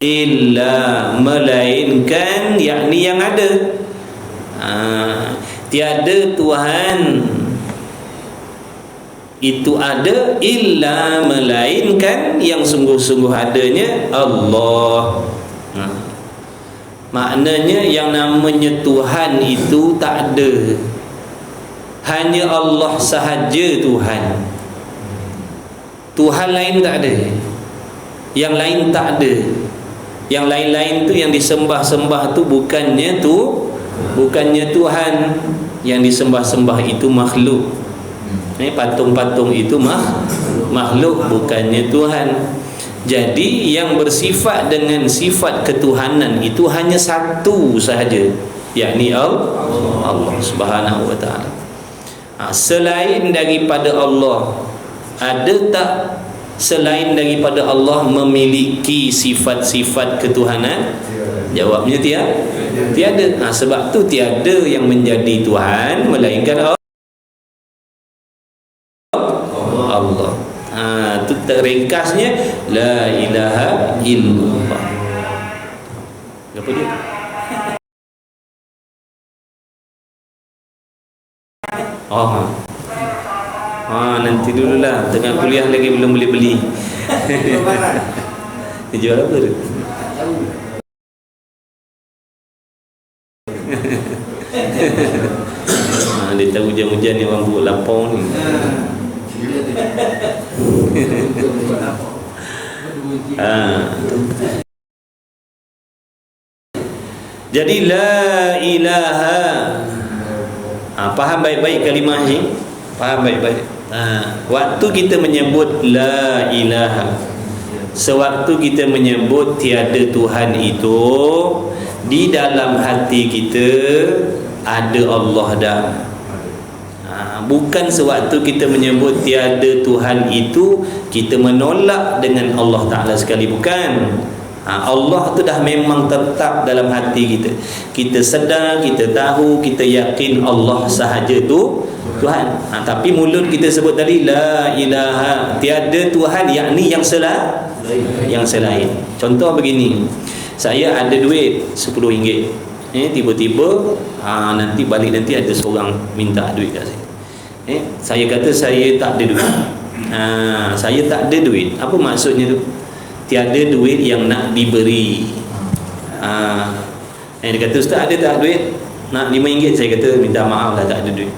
illa, melainkan, yakni yang ada. Tiada Tuhan itu ada illa, melainkan yang sungguh-sungguh adanya Allah. Maknanya yang namanya Tuhan itu tak ada, hanya Allah sahaja Tuhan. Tuhan lain tak ada, yang lain tak ada. Yang lain-lain tu yang disembah-sembah tu bukannya Tuhan. Yang disembah-sembah itu makhluk. Patung-patung itu makhluk, bukannya Tuhan. Jadi yang bersifat dengan sifat ketuhanan itu hanya satu sahaja, yakni Allah Subhanahu wa ta'ala. Selain daripada Allah, ada tak selain daripada Allah memiliki sifat-sifat ketuhanan? Jawabnya tiada. Sebab tu tiada yang menjadi Tuhan melainkan Allah. Itu teringkasnya la ilaha illallah. Apa dia? Nanti dululah, tengah kuliah lagi belum boleh beli. Jual apa tu? Dia tahu hujan-hujan ni orang buat lapau ni. Jadi la ilaha, faham baik-baik kalimah ni, faham baik-baik. Waktu kita menyebut la ilaha, sewaktu kita menyebut tiada Tuhan itu, di dalam hati kita ada Allah dah. Bukan sewaktu kita menyebut tiada Tuhan itu kita menolak dengan Allah Ta'ala sekali, bukan. Allah tu dah memang tetap dalam hati kita. Kita sedar, kita tahu, kita yakin Allah sahaja tu Tuhan. Tapi mulut kita sebut tadi la ilaha, tiada Tuhan, yakni yang selain. Contoh begini, saya ada duit RM10, tiba-tiba nanti balik, nanti ada seorang minta duit kat saya. Saya kata saya tak ada duit. Saya tak ada duit. Apa maksudnya tu? Tiada duit yang nak diberi. Dia kata, ustaz ada tak duit? Nak RM5. Saya kata minta maaf lah, tak ada duit.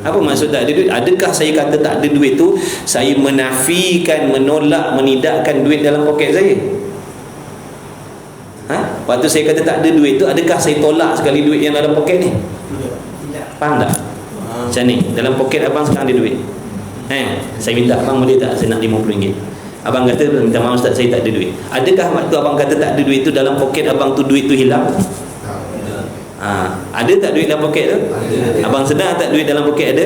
Apa maksud tak ada duit? Adakah saya kata tak ada duit tu saya menafikan, menolak, menidakkan duit dalam poket saya? Waktu saya kata tak ada duit tu, adakah saya tolak sekali duit yang dalam poket ni? Faham tak? Macam ni, dalam poket abang sekarang ada duit. Saya minta abang boleh tak, saya nak RM50. Abang kata minta maaf ustaz, saya tak ada duit. Adakah waktu abang kata tak ada duit tu, dalam poket abang tu duit tu hilang? Ada tak duit dalam poket tu? Abang sedar tak duit dalam poket ada?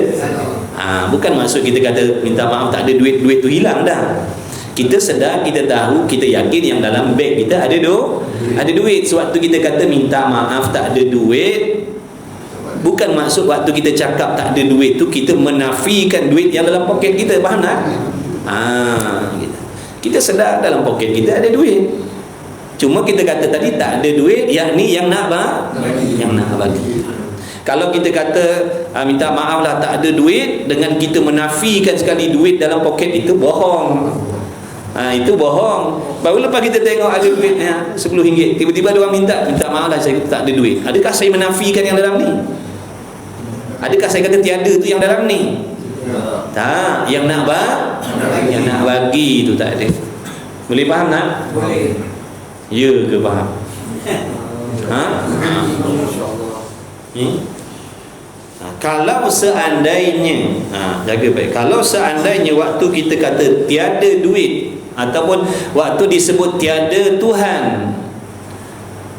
Bukan maksud kita kata minta maaf tak ada duit, duit tu hilang dah. Kita sedar, kita tahu, kita yakin yang dalam beg kita ada duit. Sewaktu kita kata minta maaf tak ada duit, bukan maksud waktu kita cakap tak ada duit tu kita menafikan duit yang dalam poket kita. Faham tak? Kita sedar dalam poket kita ada duit, cuma kita kata tadi tak ada duit, yakni yang nak bagi. Kalau kita kata minta maaf lah tak ada duit, dengan kita menafikan sekali duit dalam poket, itu bohong. Itu bohong. Baru lepas kita tengok ada duit RM10, tiba-tiba ada orang minta maaf lah saya tak ada duit. Adakah saya menafikan yang dalam ni? Adakah saya kata tiada tu yang dalam ni? Tak. Yang nak bagi tu tak ada. Boleh faham tak? Boleh. Ya ke faham? Kalau seandainya jaga baik, kalau seandainya waktu kita kata tiada duit, ataupun waktu disebut tiada Tuhan,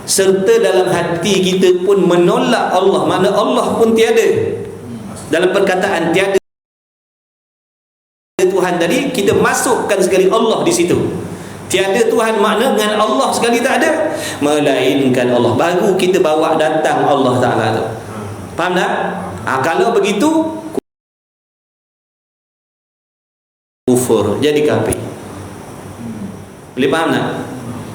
serta dalam hati kita pun menolak Allah, makna Allah pun tiada. Dalam perkataan tiada Tuhan tadi, kita masukkan sekali Allah di situ. Tiada Tuhan makna dengan Allah sekali tak ada, melainkan Allah. Baru kita bawa datang Allah Ta'ala tu. Faham tak? Kalau begitu kufur, jadi kafir. Boleh faham tak?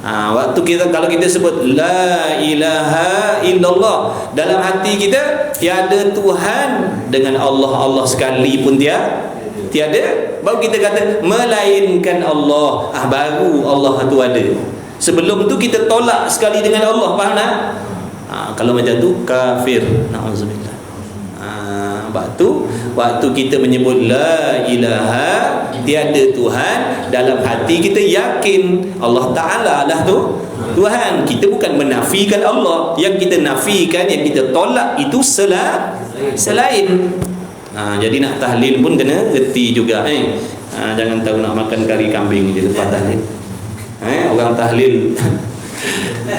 Waktu kita, kalau kita sebut la ilaha illallah, dalam hati kita tiada Tuhan dengan Allah, Allah sekali pun tiada. Baru kita kata melainkan Allah, baru Allah tu ada. Sebelum tu kita tolak sekali dengan Allah. Faham tak? Kalau macam tu kafir, na'udzubillah. Waktu kita menyebut la ilaha, tiada Tuhan, dalam hati kita yakin Allah Ta'ala lah tu Tuhan. Kita bukan menafikan Allah. Yang kita nafikan, yang kita tolak itu selain. Jadi nak tahlil pun kena reti juga. Jangan tahu nak makan kari kambing je lepas tahlil. Orang tahlil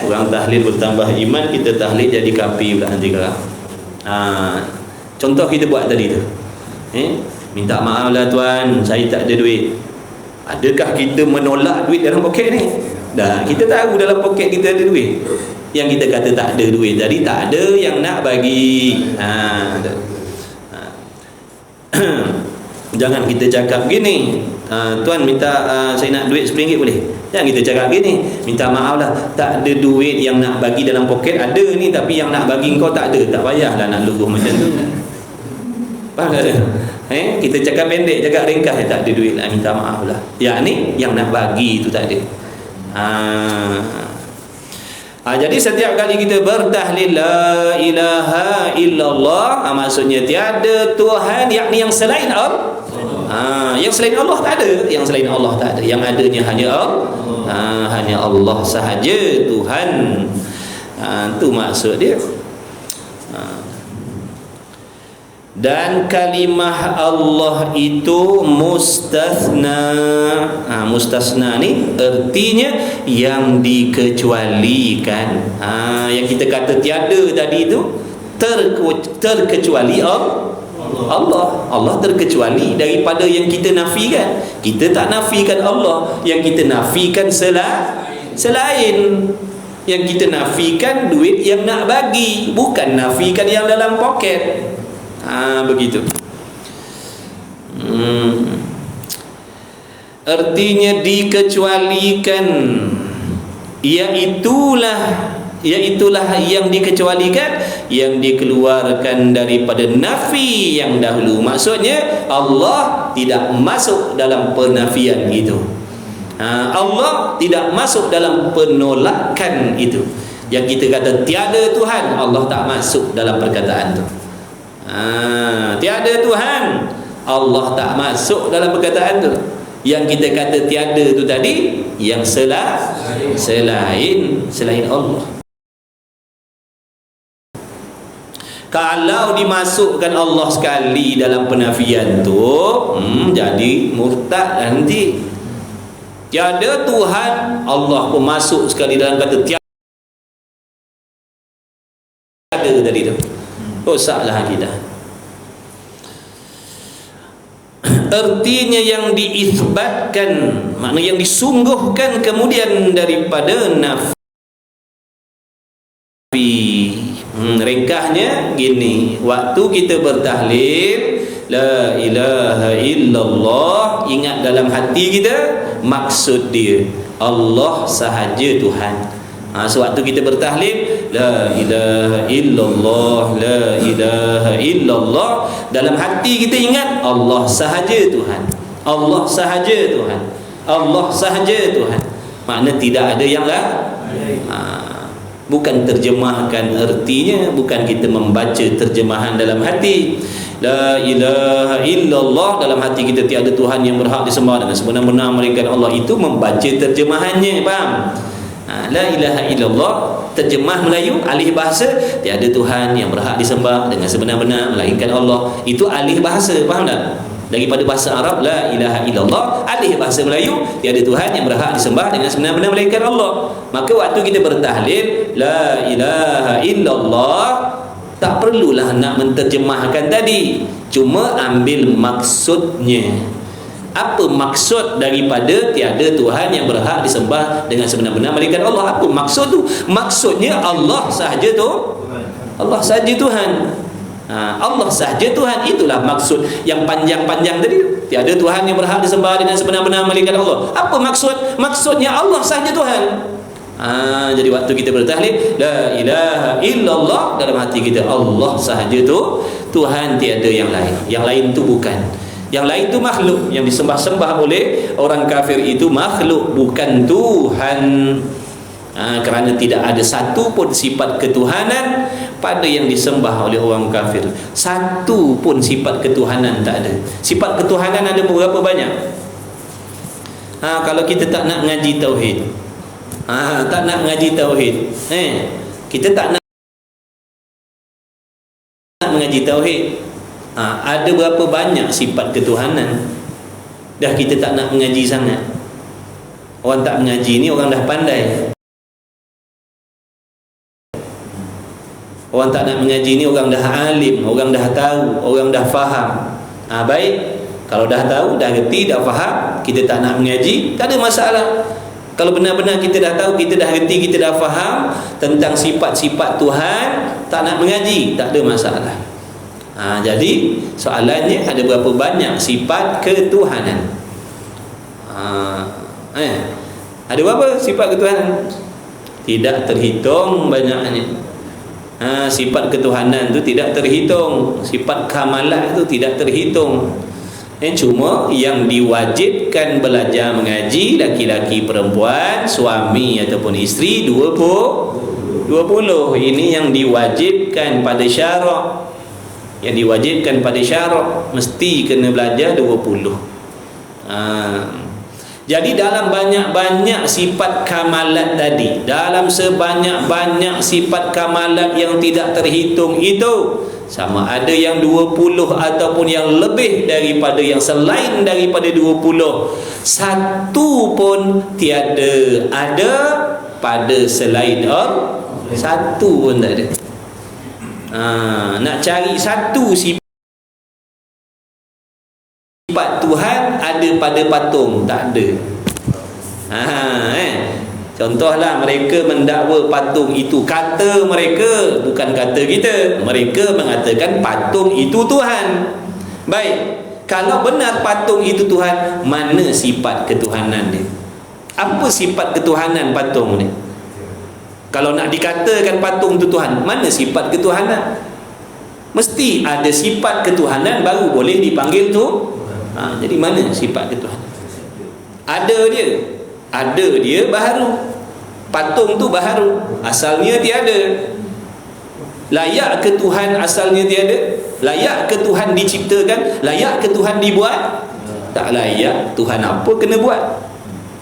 orang tahlil bertambah iman, kita tahlil jadi kapi pula nanti kalau. Contoh kita buat tadi tu, minta maaf lah tuan, saya tak ada duit. Adakah kita menolak duit dalam poket ni? Dah, kita tahu dalam poket kita ada duit. Yang kita kata tak ada duit tadi, tak ada yang nak bagi. Jangan kita cakap gini, tuan minta saya nak duit RM10 boleh? Jangan kita cakap gini, minta maaf lah, tak ada duit yang nak bagi dalam poket, ada ni tapi yang nak bagi kau tak ada. Tak payahlah nak luruh macam tu. Faham tak? Kita cakap pendek, cakap ringkas, tak ada duit lah, minta maaf lah. Yang ni yang nak bagi tu tak ada. Jadi setiap kali kita bertahlil la ilaha illallah, maksudnya tiada Tuhan, yakni yang selain Allah. Yang selain Allah tak ada, yang selain Allah tak ada, yang adanya hanya Allah. Hanya Allah sahaja Tuhan. Itu maksud dia. Dan kalimah Allah itu mustasna. Mustasna ni artinya yang dikecualikan. Yang kita kata tiada tadi itu terkecuali Allah terkecuali daripada yang kita nafikan. Kita tak nafikan Allah, yang kita nafikan selain. Yang kita nafikan duit yang nak bagi, bukan nafikan yang dalam poket. Begitu. Artinya dikecualikan, iaitulah yang dikecualikan, yang dikeluarkan daripada nafi yang dahulu. Maksudnya Allah tidak masuk dalam penafian itu. Allah tidak masuk dalam penolakan itu. Yang kita kata tiada Tuhan, Allah tak masuk dalam perkataan itu. Tiada Tuhan, Allah tak masuk dalam perkataan tu. Yang kita kata tiada tu tadi, yang selain Allah. Kalau dimasukkan Allah sekali dalam penafian tu, jadi murtad nanti. Tiada Tuhan, Allah pun masuk sekali dalam kata tiada tadi tu. Rosaklah akidah. Artinya yang diisbatkan, makna yang disungguhkan kemudian daripada nafi. Ringkasnya gini, waktu kita bertahlil la ilaha illallah, ingat dalam hati kita maksud dia Allah sahaja Tuhan. Sewaktu kita bertahlil la ilaha illallah, la ilaha illallah, dalam hati kita ingat Allah sahaja Tuhan, Allah sahaja Tuhan, Allah sahaja Tuhan. Makna tidak ada yang lain. Bukan terjemahkan artinya, bukan kita membaca terjemahan dalam hati. La ilaha illallah, dalam hati kita tiada Tuhan yang berhak disembah dengan sebenar-benar melainkan Allah, itu membaca terjemahannya. Faham? La ilaha illallah, terjemah Melayu, alih bahasa, tiada Tuhan yang berhak disembah dengan sebenar-benar melainkan Allah. Itu alih bahasa, faham tak? Daripada bahasa Arab la ilaha illallah, alih bahasa Melayu, tiada Tuhan yang berhak disembah dengan sebenar-benar melainkan Allah. Maka waktu kita bertahlil la ilaha illallah, tak perlulah nak menterjemahkan tadi, cuma ambil maksudnya. Apa maksud daripada tiada Tuhan yang berhak disembah dengan sebenar-benar melainkan Allah? Apa maksud tu? Maksudnya Allah sahaja tu, Allah sahaja Tuhan. Allah sahaja Tuhan, itulah maksud yang panjang-panjang tadi. Tiada Tuhan yang berhak disembah dengan sebenar-benar melainkan Allah. Apa maksud? Maksudnya Allah sahaja Tuhan. Jadi waktu kita bertahlil la ilaha illallah, dalam hati kita Allah sahaja tu Tuhan, tiada yang lain. Yang lain tu bukan. Yang lain tu makhluk, yang disembah-sembah oleh orang kafir itu makhluk, bukan Tuhan. Kerana tidak ada satu pun sifat ketuhanan pada yang disembah oleh orang kafir. Satu pun sifat ketuhanan tak ada. Sifat ketuhanan ada berapa banyak? Kalau kita tak nak ngaji tauhid, tak nak ngaji tauhid, kita tak nak mengaji tauhid, ada berapa banyak sifat ketuhanan, dah kita tak nak mengaji sangat. Orang tak mengaji ni orang dah pandai. Orang tak nak mengaji ni orang dah alim, orang dah tahu, orang dah faham. Baik, kalau dah tahu, dah reti, dah faham, kita tak nak mengaji, tak ada masalah. Kalau benar-benar kita dah tahu, kita dah reti, kita dah faham tentang sifat-sifat Tuhan, tak nak mengaji, tak ada masalah. Jadi soalannya, ada berapa banyak sifat ketuhanan? Ada berapa sifat ketuhanan? Tidak terhitung banyaknya. Sifat ketuhanan tu tidak terhitung, sifat kamalat tu tidak terhitung. Cuma yang diwajibkan belajar mengaji laki-laki perempuan, suami ataupun isteri 20. Ini yang diwajibkan pada syarak. Yang diwajibkan pada syarak mesti kena belajar 20. Jadi dalam banyak-banyak sifat kamalat tadi, dalam sebanyak-banyak sifat kamalat yang tidak terhitung itu, sama ada yang 20 ataupun yang lebih daripada, yang selain daripada 20, satu pun tiada ada pada selain Allah. Satu pun tak ada. Nak cari satu sifat Tuhan ada pada patung, tak ada. Contohlah, mereka mendakwa patung itu, kata mereka, bukan kata kita, mereka mengatakan patung itu Tuhan. Baik, kalau benar patung itu Tuhan, mana sifat ketuhanan dia? Apa sifat ketuhanan patung ni? Kalau nak dikatakan patung itu Tuhan, mana sifat ketuhanan? Mesti ada sifat ketuhanan baru boleh dipanggil tu. Jadi mana sifat ketuhanan? Ada dia baharu. Patung tu baharu, asalnya tiada. Layak ke Tuhan asalnya tiada? Layak ke Tuhan diciptakan? Layak ke Tuhan dibuat? Tak layak. Tuhan apa kena buat?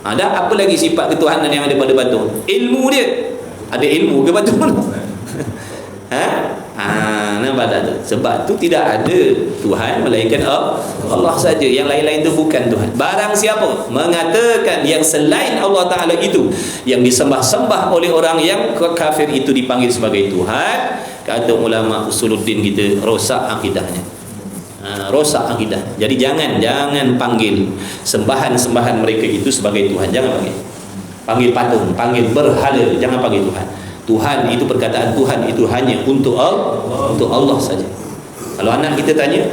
Ada apa lagi sifat ketuhanan yang ada pada patung? Ilmu dia. Ada ilmu ke patung? Nampak tak tu? Sebab tu tidak ada Tuhan melainkan Allah saja. Yang lain-lain tu bukan Tuhan. Barang siapa mengatakan yang selain Allah Ta'ala itu, yang disembah-sembah oleh orang yang kafir itu dipanggil sebagai Tuhan, kata ulama usuluddin kita, rosak akidahnya. Rosak akidah. Jadi jangan panggil sembahan-sembahan mereka itu sebagai Tuhan. Jangan panggil. Panggil patung, panggil berhala, jangan panggil Tuhan. Tuhan itu, perkataan Tuhan itu hanya untuk Allah saja. Kalau anak kita tanya,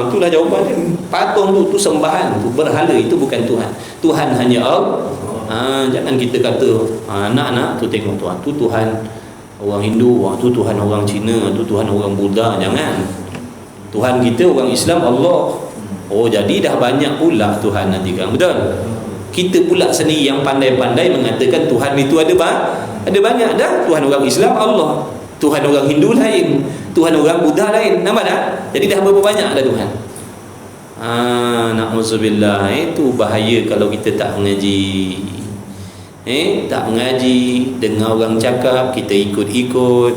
itulah jawapannya. Patung tu sembahan, tu berhala, itu bukan Tuhan. Tuhan hanya Allah. Jangan kita kata anak-anak tu tengok Tuhan, tu Tuhan orang Hindu, tu Tuhan orang Cina, tu Tuhan orang Buddha. Jangan. Tuhan kita orang Islam Allah. Jadi dah banyak pula Tuhan nanti kan. Betul? Kita pula sendiri yang pandai-pandai mengatakan Tuhan itu ada banyak dah. Tuhan orang Islam Allah, Tuhan orang Hindu lain, Tuhan orang Buddha lain. Nampak tak? Jadi dah berapa banyak dah Tuhan. Na'udzubillah. Itu bahaya kalau kita tak mengaji. Tak mengaji, dengar orang cakap, kita ikut-ikut.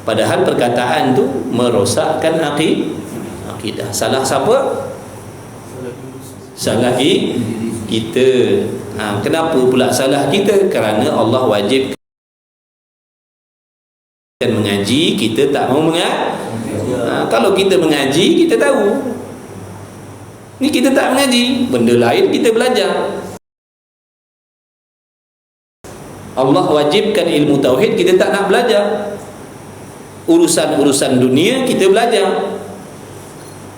Padahal perkataan tu merosakkan akidah. Salah siapa? Salah kita. Kenapa pula salah kita? Kerana Allah wajib mengaji, kita tak mau mengaji. Kalau kita mengaji, kita tahu. Ni kita tak mengaji, benda lain kita belajar. Allah wajibkan ilmu tauhid, kita tak nak belajar. Urusan-urusan dunia kita belajar.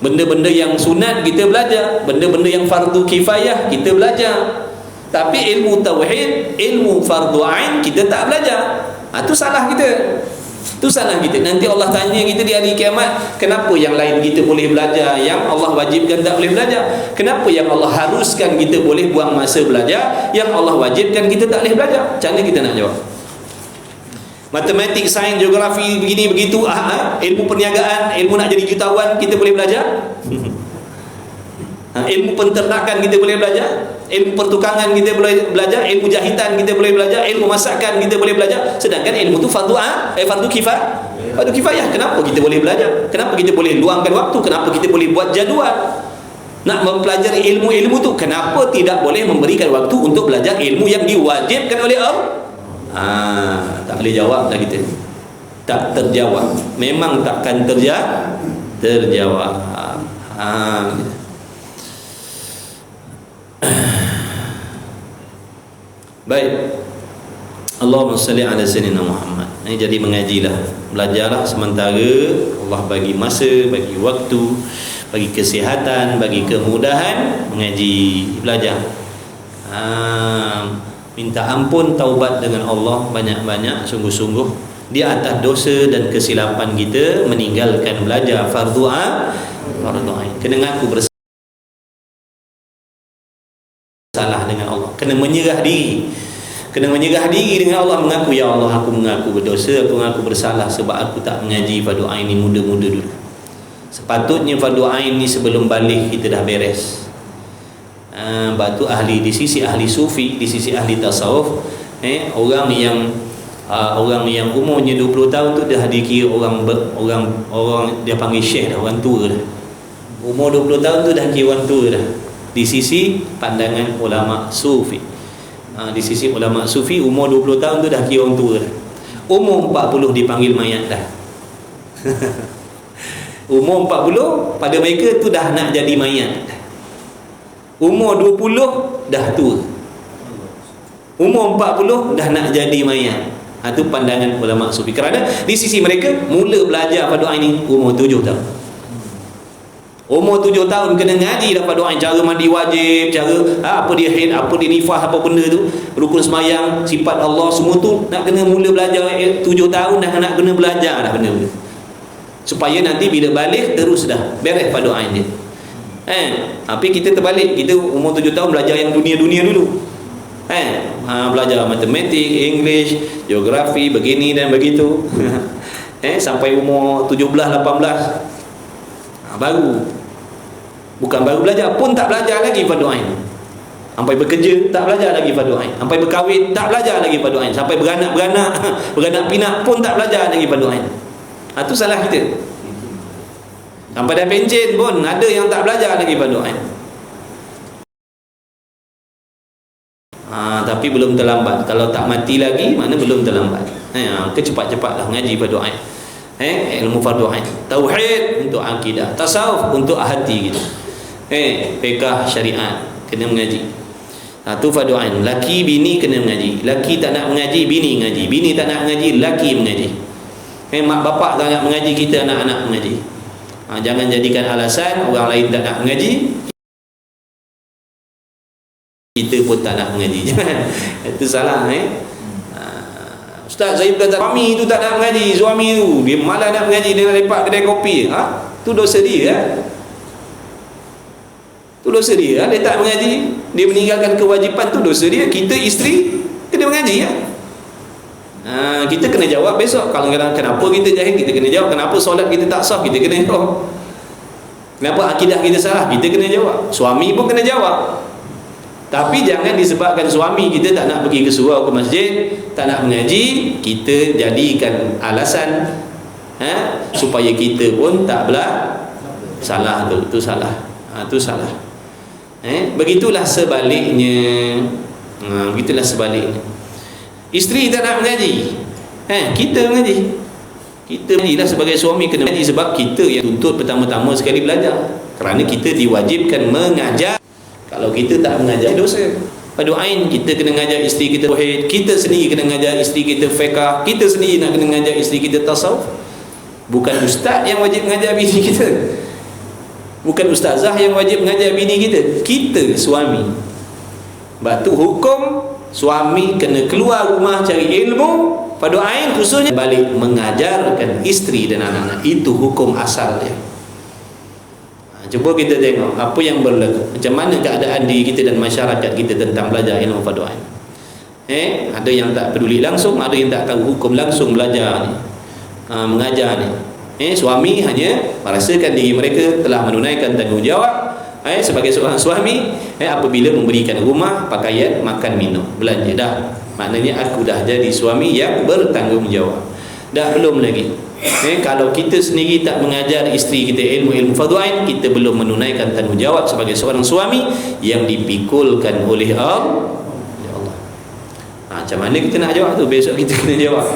Benda-benda yang sunat kita belajar, benda-benda yang fardu kifayah kita belajar. Tapi ilmu tauhid, ilmu fardu ain kita tak belajar. Itu salah kita. Itu salah kita. Nanti Allah tanya kita di hari kiamat, kenapa yang lain kita boleh belajar, yang Allah wajibkan tak boleh belajar? Kenapa yang Allah haruskan kita boleh buang masa belajar, yang Allah wajibkan kita tak boleh belajar? Macam mana kita nak jawab? Matematik, sains, geografi, begini begitu, ilmu perniagaan, ilmu nak jadi jutawan kita boleh belajar? Ilmu penternakan kita boleh belajar, ilmu pertukangan kita boleh belajar, ilmu jahitan kita boleh belajar, ilmu masakan kita boleh belajar. Sedangkan ilmu tu fardu kifayah. Kenapa kita boleh belajar? Kenapa kita boleh luangkan waktu? Kenapa kita boleh buat jadual nak mempelajari ilmu-ilmu tu? Kenapa tidak boleh memberikan waktu untuk belajar ilmu yang diwajibkan oleh Allah? Tak boleh jawab dah kita. Tak terjawab. Memang takkan terjawab. Baik. Allahumma salli ala sayyidina Muhammad. Ini jadi mengajilah, belajarlah sementara Allah bagi masa, bagi waktu, bagi kesihatan, bagi kemudahan, mengaji, belajar. Minta ampun, taubat dengan Allah banyak-banyak, sungguh-sungguh di atas dosa dan kesilapan kita meninggalkan belajar fardu ain. Kena ngaku bersalah dengan Allah, kena menyerah diri. Kena menyerah diri dengan Allah, mengaku, ya Allah, aku mengaku berdosa, aku mengaku bersalah sebab aku tak mengaji fardu ain ni muda-muda dulu. Sepatutnya fardu ain ni sebelum balik kita dah beres. Batu ahli, di sisi ahli sufi, di sisi ahli tasawuf, orang yang umurnya 20 tahun tu dah dikira orang dia panggil syekh dah, orang tua dah. Umur 20 tahun tu dah kira orang tua dah. Di sisi pandangan ulama sufi. Di sisi ulama sufi, umur 20 tahun tu dah kira orang tua dah. Umur 40 dipanggil mayat dah. Umur 40 pada mereka tu dah nak jadi mayat. Umur 20 dah tua. Umur 40 dah nak jadi mayat. Itu pandangan ulama sufi. Kerana di sisi mereka mula belajar fardu ain ni umur 7 tahun. Umur 7 tahun kena ngaji dah fardu ain, cara mandi wajib, cara apa dia haid, apa dia nifas, apa benda tu, rukun semayang, sifat Allah, semua tu nak kena mula belajar. 7 tahun dah nak kena belajar dah benda-benda, supaya nanti bila balik terus dah beres fardu ain dia. Tapi kita terbalik, kita umur 7 tahun belajar yang dunia-dunia dulu. Belajar matematik, English, geografi, begini dan begitu. Sampai umur 17-18 baru, bukan baru belajar pun, tak belajar lagi fardu ain. Sampai bekerja tak belajar lagi fardu ain. Sampai berkahwin tak belajar lagi fardu ain. Sampai beranak pinak pun tak belajar lagi fardu ain. Itu salah kita. Sampai dah pencen pun ada yang tak belajar lagi fardu ain. Tapi belum terlambat. Kalau tak mati lagi, mana belum terlambat. Cepat-cepatlah ngaji fardu ain. Ilmu fardu ain, tauhid untuk akidah, tasawuf untuk hati kita, fiqh syariat kena mengaji. Tu fardu ain. Laki bini kena mengaji. Laki tak nak mengaji, bini mengaji. Bini tak nak mengaji, laki mengaji. Mak bapak tak nak mengaji, kita anak-anak mengaji. Jangan jadikan alasan orang lain tak nak mengaji, kita pun tak nak mengaji. Itu salah. Ustaz, saya kata suami tu tak nak mengaji, suami tu dia malah nak mengaji, dia nak lepak kedai kopi. Tu dosa dia. Tu dosa dia. Dia tak mengaji, dia meninggalkan kewajipan, tu dosa dia. Kita isteri kena mengaji. Kita kena jawab besok. Kalau kenapa kita jahil, kita kena jawab. Kenapa solat kita tak sah, kita kena jawab. Kenapa akidah kita salah, kita kena jawab. Suami pun kena jawab. Tapi jangan disebabkan suami kita tak nak pergi ke surau, ke masjid, tak nak mengaji, kita jadikan alasan supaya kita pun tak salah tu. Itu salah. Itu salah. Begitulah sebaliknya. Begitulah sebaliknya. Isteri tak nak mengaji, kita mengaji. Kita mengajilah sebagai suami kena mengaji, sebab kita yang tuntut pertama-tama sekali belajar. Kerana kita diwajibkan mengajar. Kalau kita tak mengajar, dosa. Fardu ain kita kena mengajar isteri kita tauhid, kita sendiri kena mengajar isteri kita fiqh, kita sendiri nak kena mengajar isteri kita tasawuf. Bukan ustaz yang wajib mengajar bini kita, bukan ustazah yang wajib mengajar bini kita. Kita suami Sebab tu hukum suami kena keluar rumah cari ilmu fardu ain, khususnya balik mengajarkan isteri dan anak-anak. Itu hukum asal dia. Cuba kita tengok apa yang berlaku, macam mana keadaan diri kita dan masyarakat kita tentang belajar ilmu fardu ain. Ada yang tak peduli langsung, ada yang tak tahu hukum langsung belajar ni, mengajar ni. Suami hanya merasakan diri mereka telah menunaikan tanggungjawab sebagai seorang suami apabila memberikan rumah, pakaian, makan, minum, belanja. Dah, maknanya aku dah jadi suami yang bertanggungjawab. Dah belum lagi. Kalau kita sendiri tak mengajar isteri kita ilmu-ilmu fardu ain, kita belum menunaikan tanggungjawab sebagai seorang suami yang dipikulkan oleh Allah. Macam mana kita nak jawab tu? Besok kita kena jawab.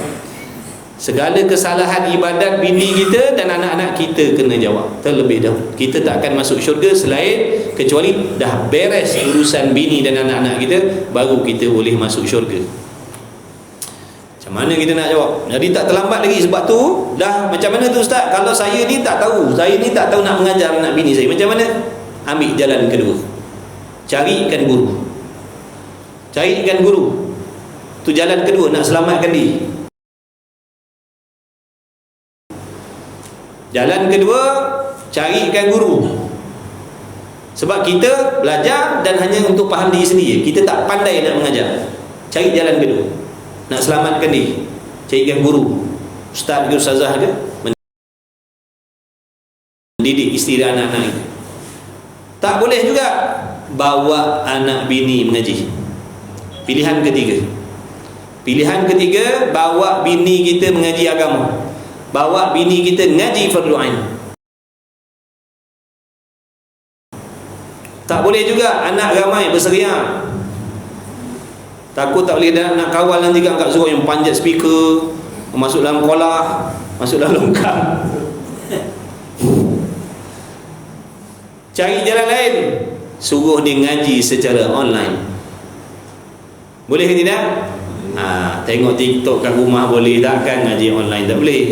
Segala kesalahan ibadat bini kita dan anak-anak kita kena jawab terlebih dahulu. Kita tak akan masuk syurga selain kecuali dah beres urusan bini dan anak-anak kita, baru kita boleh masuk syurga. Macam mana kita nak jawab? Jadi tak terlambat lagi. Sebab tu dah macam mana tu Ustaz? Kalau saya ni tak tahu, nak mengajar anak bini saya, macam mana? Ambil jalan kedua, carikan guru. Carikan guru, tu jalan kedua nak selamatkan diri. Jalan kedua, carikan guru. Sebab kita belajar dan hanya untuk faham diri sendiri, kita tak pandai nak mengajar. Cari jalan kedua nak selamatkan diri, carikan guru, ustaz ke ustazah ke, mendidik isteri dan anak-anak itu. Tak boleh juga bawa anak bini mengaji. Pilihan ketiga, bawa bini kita mengaji agama, bawa bini kita ngaji fardu ain. Tak boleh juga anak ramai berseriak, takut tak boleh nak kawal nanti kat suruh yang panjat speaker, masuk dalam kolah, masuk dalam longkang. Cari jalan lain, suruh dia ngaji secara online. Boleh ke tidak? Tengok TikTok kat rumah boleh tak? Kan ngaji online tak boleh.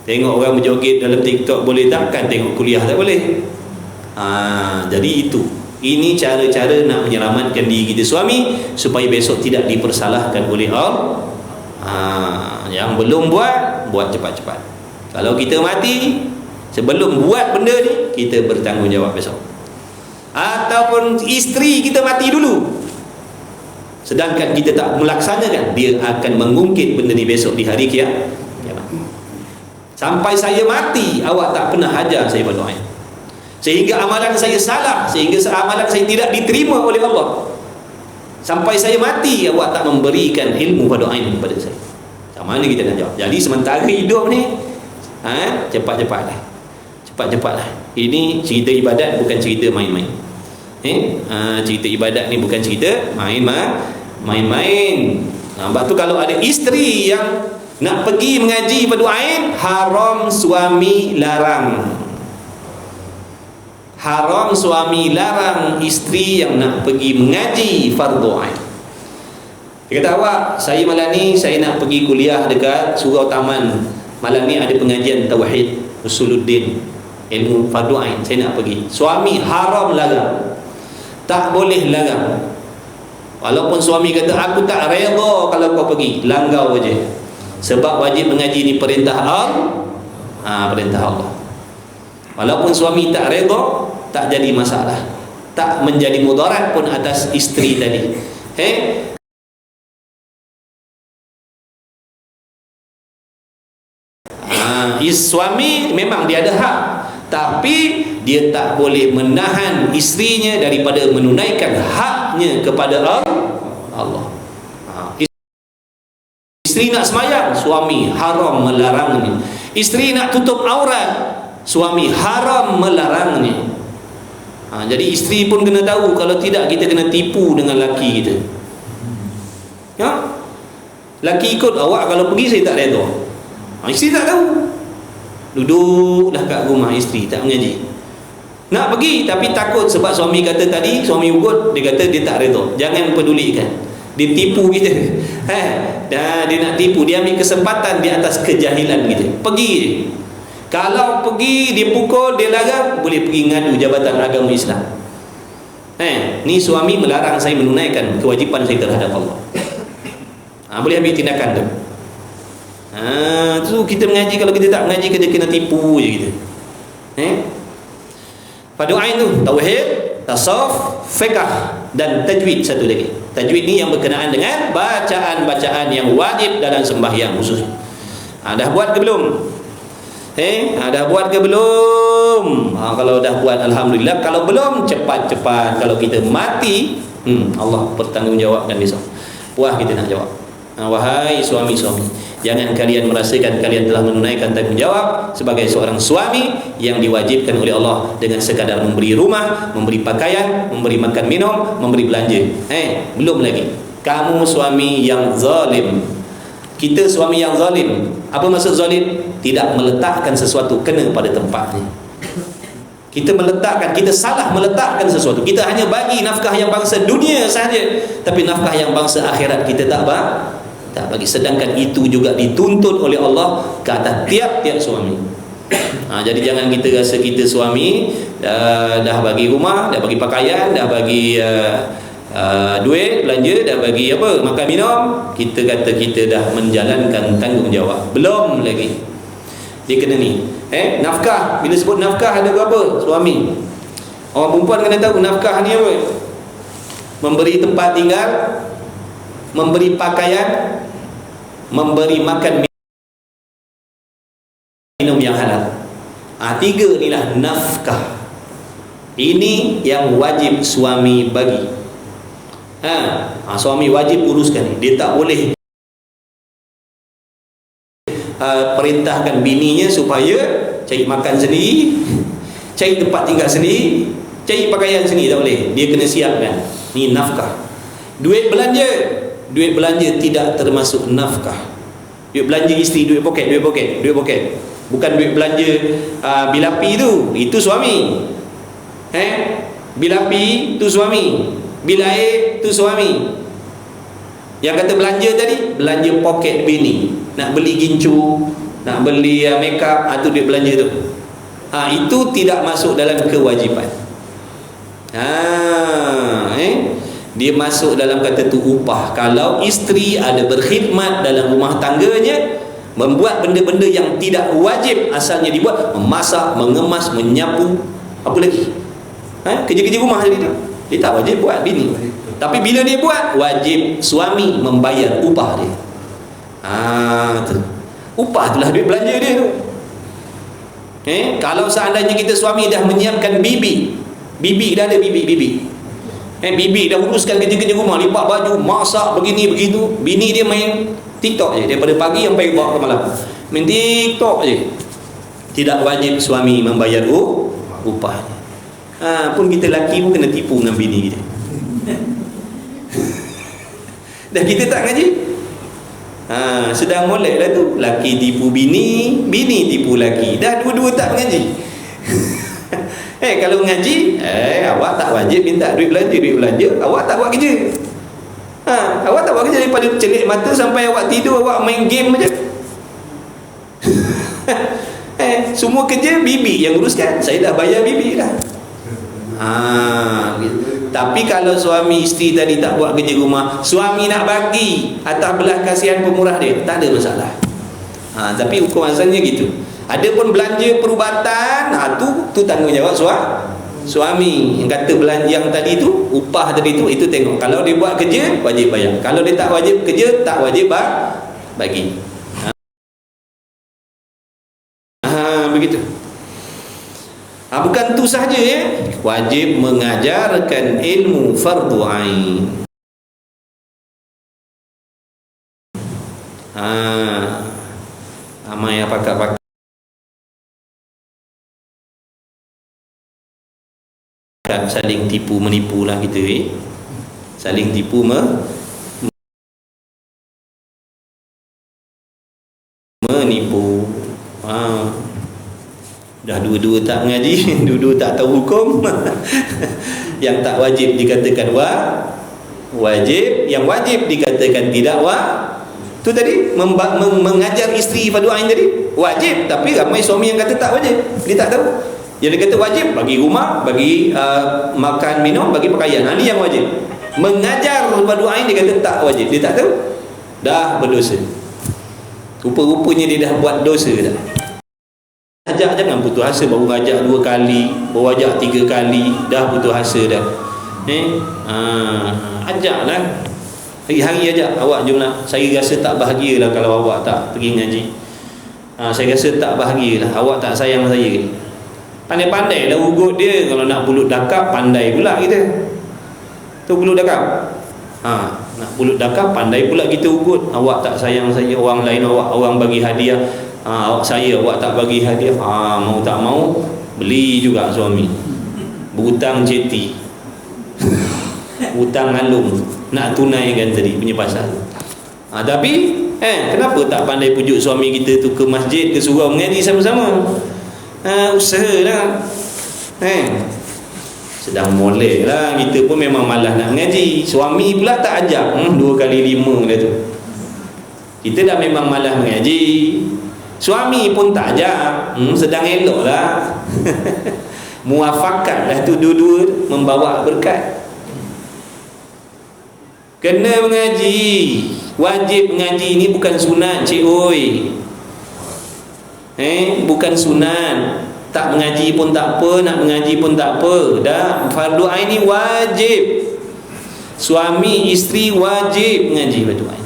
Tengok orang berjoget dalam TikTok boleh tak? Kan tengok kuliah tak boleh. Jadi ini cara-cara nak menyelamatkan diri kita suami supaya besok tidak dipersalahkan oleh Allah. Yang belum buat cepat-cepat. Kalau kita mati sebelum buat benda ni, kita bertanggungjawab besok. Ataupun isteri kita mati dulu, sedangkan kita tak melaksanakan, dia akan mengungkit benda ni besok di hari kiamat. Sampai saya mati, awak tak pernah ajar saya fardu ain, sehingga amalan saya salah, sehingga amalan saya tidak diterima oleh Allah. Sampai saya mati, awak tak memberikan ilmu fardu ain kepada saya. Macam mana kita nak jawab? Jadi sementara hidup ni, cepat-cepatlah. Ini cerita ibadat, bukan cerita main-main. Cerita ibadat ni bukan cerita main-main. Sebab tu kalau ada isteri yang nak pergi mengaji fardu ain, haram suami larang. Haram suami larang isteri yang nak pergi mengaji fardu ain. Dia kata, awak, saya malam ni saya nak pergi kuliah dekat Surau Taman. Malam ni ada pengajian tauhid, usuluddin, ilmu fardu ain, saya nak pergi. Suami haram larang. Tak boleh larang. Walaupun suami kata aku tak redha kalau kau pergi, langgar je. Sebab wajib mengaji ni perintah Allah. Perintah Allah. Walaupun suami tak redha, tak jadi masalah, tak menjadi mudarat pun atas isteri tadi. Suami memang dia ada hak, tapi dia tak boleh menahan isterinya daripada menunaikan haknya kepada Allah. Isteri nak semayang, suami haram melarangnya. Isteri nak tutup aurat, suami haram melarangnya. Jadi isteri pun kena tahu, kalau tidak kita kena tipu dengan laki kita. Laki ikut awak, kalau pergi saya tak redha. Isteri tak tahu, duduklah kat rumah isteri tak mengaji. Nak pergi tapi takut sebab suami kata tadi, suami ugut, dia kata dia tak redha. Jangan pedulikan, dia tipu kita. Dia nak tipu, dia ambil kesempatan di atas kejahilan kita. Pergi je. Kalau pergi dia pukul, dia larang, boleh pergi ngadu Jabatan Agama Islam. ni suami melarang saya menunaikan kewajipan saya terhadap Allah. Boleh ambil tindakan tu. Tu kita mengaji, kalau kita tak mengaji kita kena tipu je kita. Fardu ain tu tauhid, tasawuf, fiqh dan tajwid. Satu lagi, tajwid ni yang berkenaan dengan bacaan-bacaan yang wajib dalam sembahyang khusus. Dah buat ke belum? Dah buat ke belum? Kalau dah buat alhamdulillah, kalau belum cepat-cepat. Kalau kita mati, Allah bertanggungjawabkan besok. Puas kita nak jawab. Wahai suami-suami, jangan kalian merasakan kalian telah menunaikan tanggungjawab sebagai seorang suami yang diwajibkan oleh Allah dengan sekadar memberi rumah, memberi pakaian, memberi makan minum, memberi belanja. Belum lagi kamu suami yang zalim. Kita suami yang zalim. Apa maksud zalim? Tidak meletakkan sesuatu kena pada tempatnya. Kita salah meletakkan sesuatu. Kita hanya bagi nafkah yang bangsa dunia sahaja, tapi nafkah yang bangsa akhirat kita tak bagi. Sedangkan itu juga dituntut oleh Allah ke atas tiap-tiap suami. Jadi jangan kita rasa kita suami dah bagi rumah, dah bagi pakaian, dah bagi duit belanja, dah bagi makan minum, kita kata kita dah menjalankan tanggungjawab. Belum lagi. Dia kena ni nafkah. Bila sebut nafkah ada berapa? Suami. Orang perempuan kena tahu nafkah ni apa? Memberi tempat tinggal, memberi pakaian, memberi makan minum yang halal. Tiga inilah nafkah. Ini yang wajib suami bagi. Suami wajib uruskan. Dia tak boleh perintahkan bininya supaya cari makan sendiri, cari tempat tinggal sendiri, cari pakaian sendiri. Tak boleh. Dia kena siapkan. Ni nafkah. Duit belanja tidak termasuk nafkah. Duit belanja isteri, duit poket. Bukan duit belanja bil api tu, itu suami. Bil api tu suami, bil air tu suami. Yang kata belanja tadi, belanja poket bini. Nak beli gincu, nak beli make up, tu duit belanja tu. Itu tidak masuk dalam kewajipan. Dia masuk dalam kata tu upah. Kalau isteri ada berkhidmat dalam rumah tangganya, membuat benda-benda yang tidak wajib asalnya dibuat, memasak, mengemas, menyapu, apa lagi? Kerja-kerja rumah jadi tu, dia tak wajib buat bini. Tapi bila dia buat, wajib suami membayar upah dia. Tu. Upah itulah duit belanja dia tu. Kalau seandainya kita suami dah menyiapkan bibi dah ada bibi. Bibi dah uruskan kerja-kerja rumah, lipat baju, masak, begini begitu. Bini dia main TikTok je daripada pagi sampai bawa ke malam. Main TikTok je. Tidak wajib suami membayar upahnya. Pun kita lelaki pun kena tipu dengan bini kita. Dah kita tak ngaji. Sedang molek lah tu. Laki tipu bini, bini tipu laki. Dah dua-dua tak mengaji. Kalau mengaji, awak tak wajib minta duit belanja. Awak tak buat kerja. Awak tak buat kerja. Daripada celik mata sampai awak tidur, awak main game je. Semua kerja bibi yang uruskan. Saya dah bayar bibi dah. Tapi kalau suami isteri tadi tak buat kerja rumah, suami nak bagi atas belah kasihan pemurah dia, tak ada masalah. Tapi hukum asalnya gitu. Adapun belanja perubatan, tu tanggungjawab suami. Yang kata belanja yang tadi tu, upah tadi tu, itu tengok. Kalau dia buat kerja, wajib bayar. Kalau dia tak wajib kerja, tak wajib bagi. Begitu. Bukan tu sahaja wajib mengajarkan ilmu fardu ain. Ramai pakar-pakar saling tipu menipu lah kita saling tipu menipu. Dah dua-dua tak mengaji, dua-dua tak tahu hukum. Yang tak wajib dikatakan wajib, yang wajib dikatakan tidak tu tadi mengajar isteri fardu ain tadi wajib, tapi ramai suami yang kata tak wajib, dia tak tahu. Jadi kata wajib bagi rumah, bagi makan minum, bagi pakaian. Ini yang wajib. Mengajar fardu ain dia kata tak wajib. Dia tak tahu, dah berdosa. Rupa-rupanya dia dah buat dosa dah. Ajak jangan putus asa, baru ajak 2 kali, baru ajak 3 kali, dah putus asa dah. Ajaklah. Hari-hari ajak, awak jomlah. Saya rasa tak bahagialah kalau awak tak pergi ngaji. Saya rasa tak bahagialah, awak tak sayang saya. Pandai-pandai lah ugut dia. Kalau nak bulut dakap, pandai pula kita. Tu bulut dakap. Nak bulut dakap, pandai pula kita ugut. Awak tak sayang saya, orang lain orang bagi hadiah, awak tak bagi hadiah. Mau tak mau beli juga suami. Berhutang jeti. Hutang alung, nak tunaikan tadi punya pasal. Tapi kenapa tak pandai pujuk suami kita tu ke masjid, ke surau mengaji sama-sama? Usahalah. Sedang molek lah. Kita pun memang malas nak mengaji. Suami pula tak ajak. 2 kali 5 dia tu. Kita dah memang malas mengaji, suami pun tak ajak. Sedang elok lah. Muafakat dah tu, dua-dua membawa berkat. Kena mengaji. Wajib mengaji ni bukan sunat, cik oi. Bukan sunat. Tak mengaji pun tak apa, nak mengaji pun tak apa. Dah fardu ain ni wajib. Suami isteri wajib mengaji fardu ain.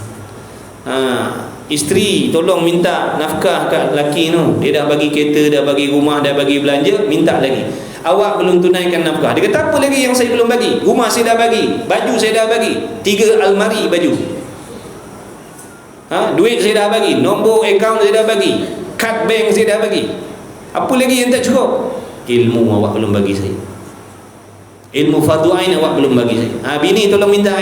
Isteri tolong minta nafkah kat lelaki tu. Dia dah bagi kereta, dah bagi rumah, dah bagi belanja, minta lagi. Awak belum tunaikan nafkah. Dia kata apa lagi yang saya belum bagi? Rumah saya dah bagi, baju saya dah bagi, 3 almari baju. Duit saya dah bagi, nombor akaun saya dah bagi, kad bank saya dah bagi. Apa lagi yang tak cukup? Ilmu awak belum bagi saya. Ilmu fardu ain awak belum bagi saya. Bini tolong minta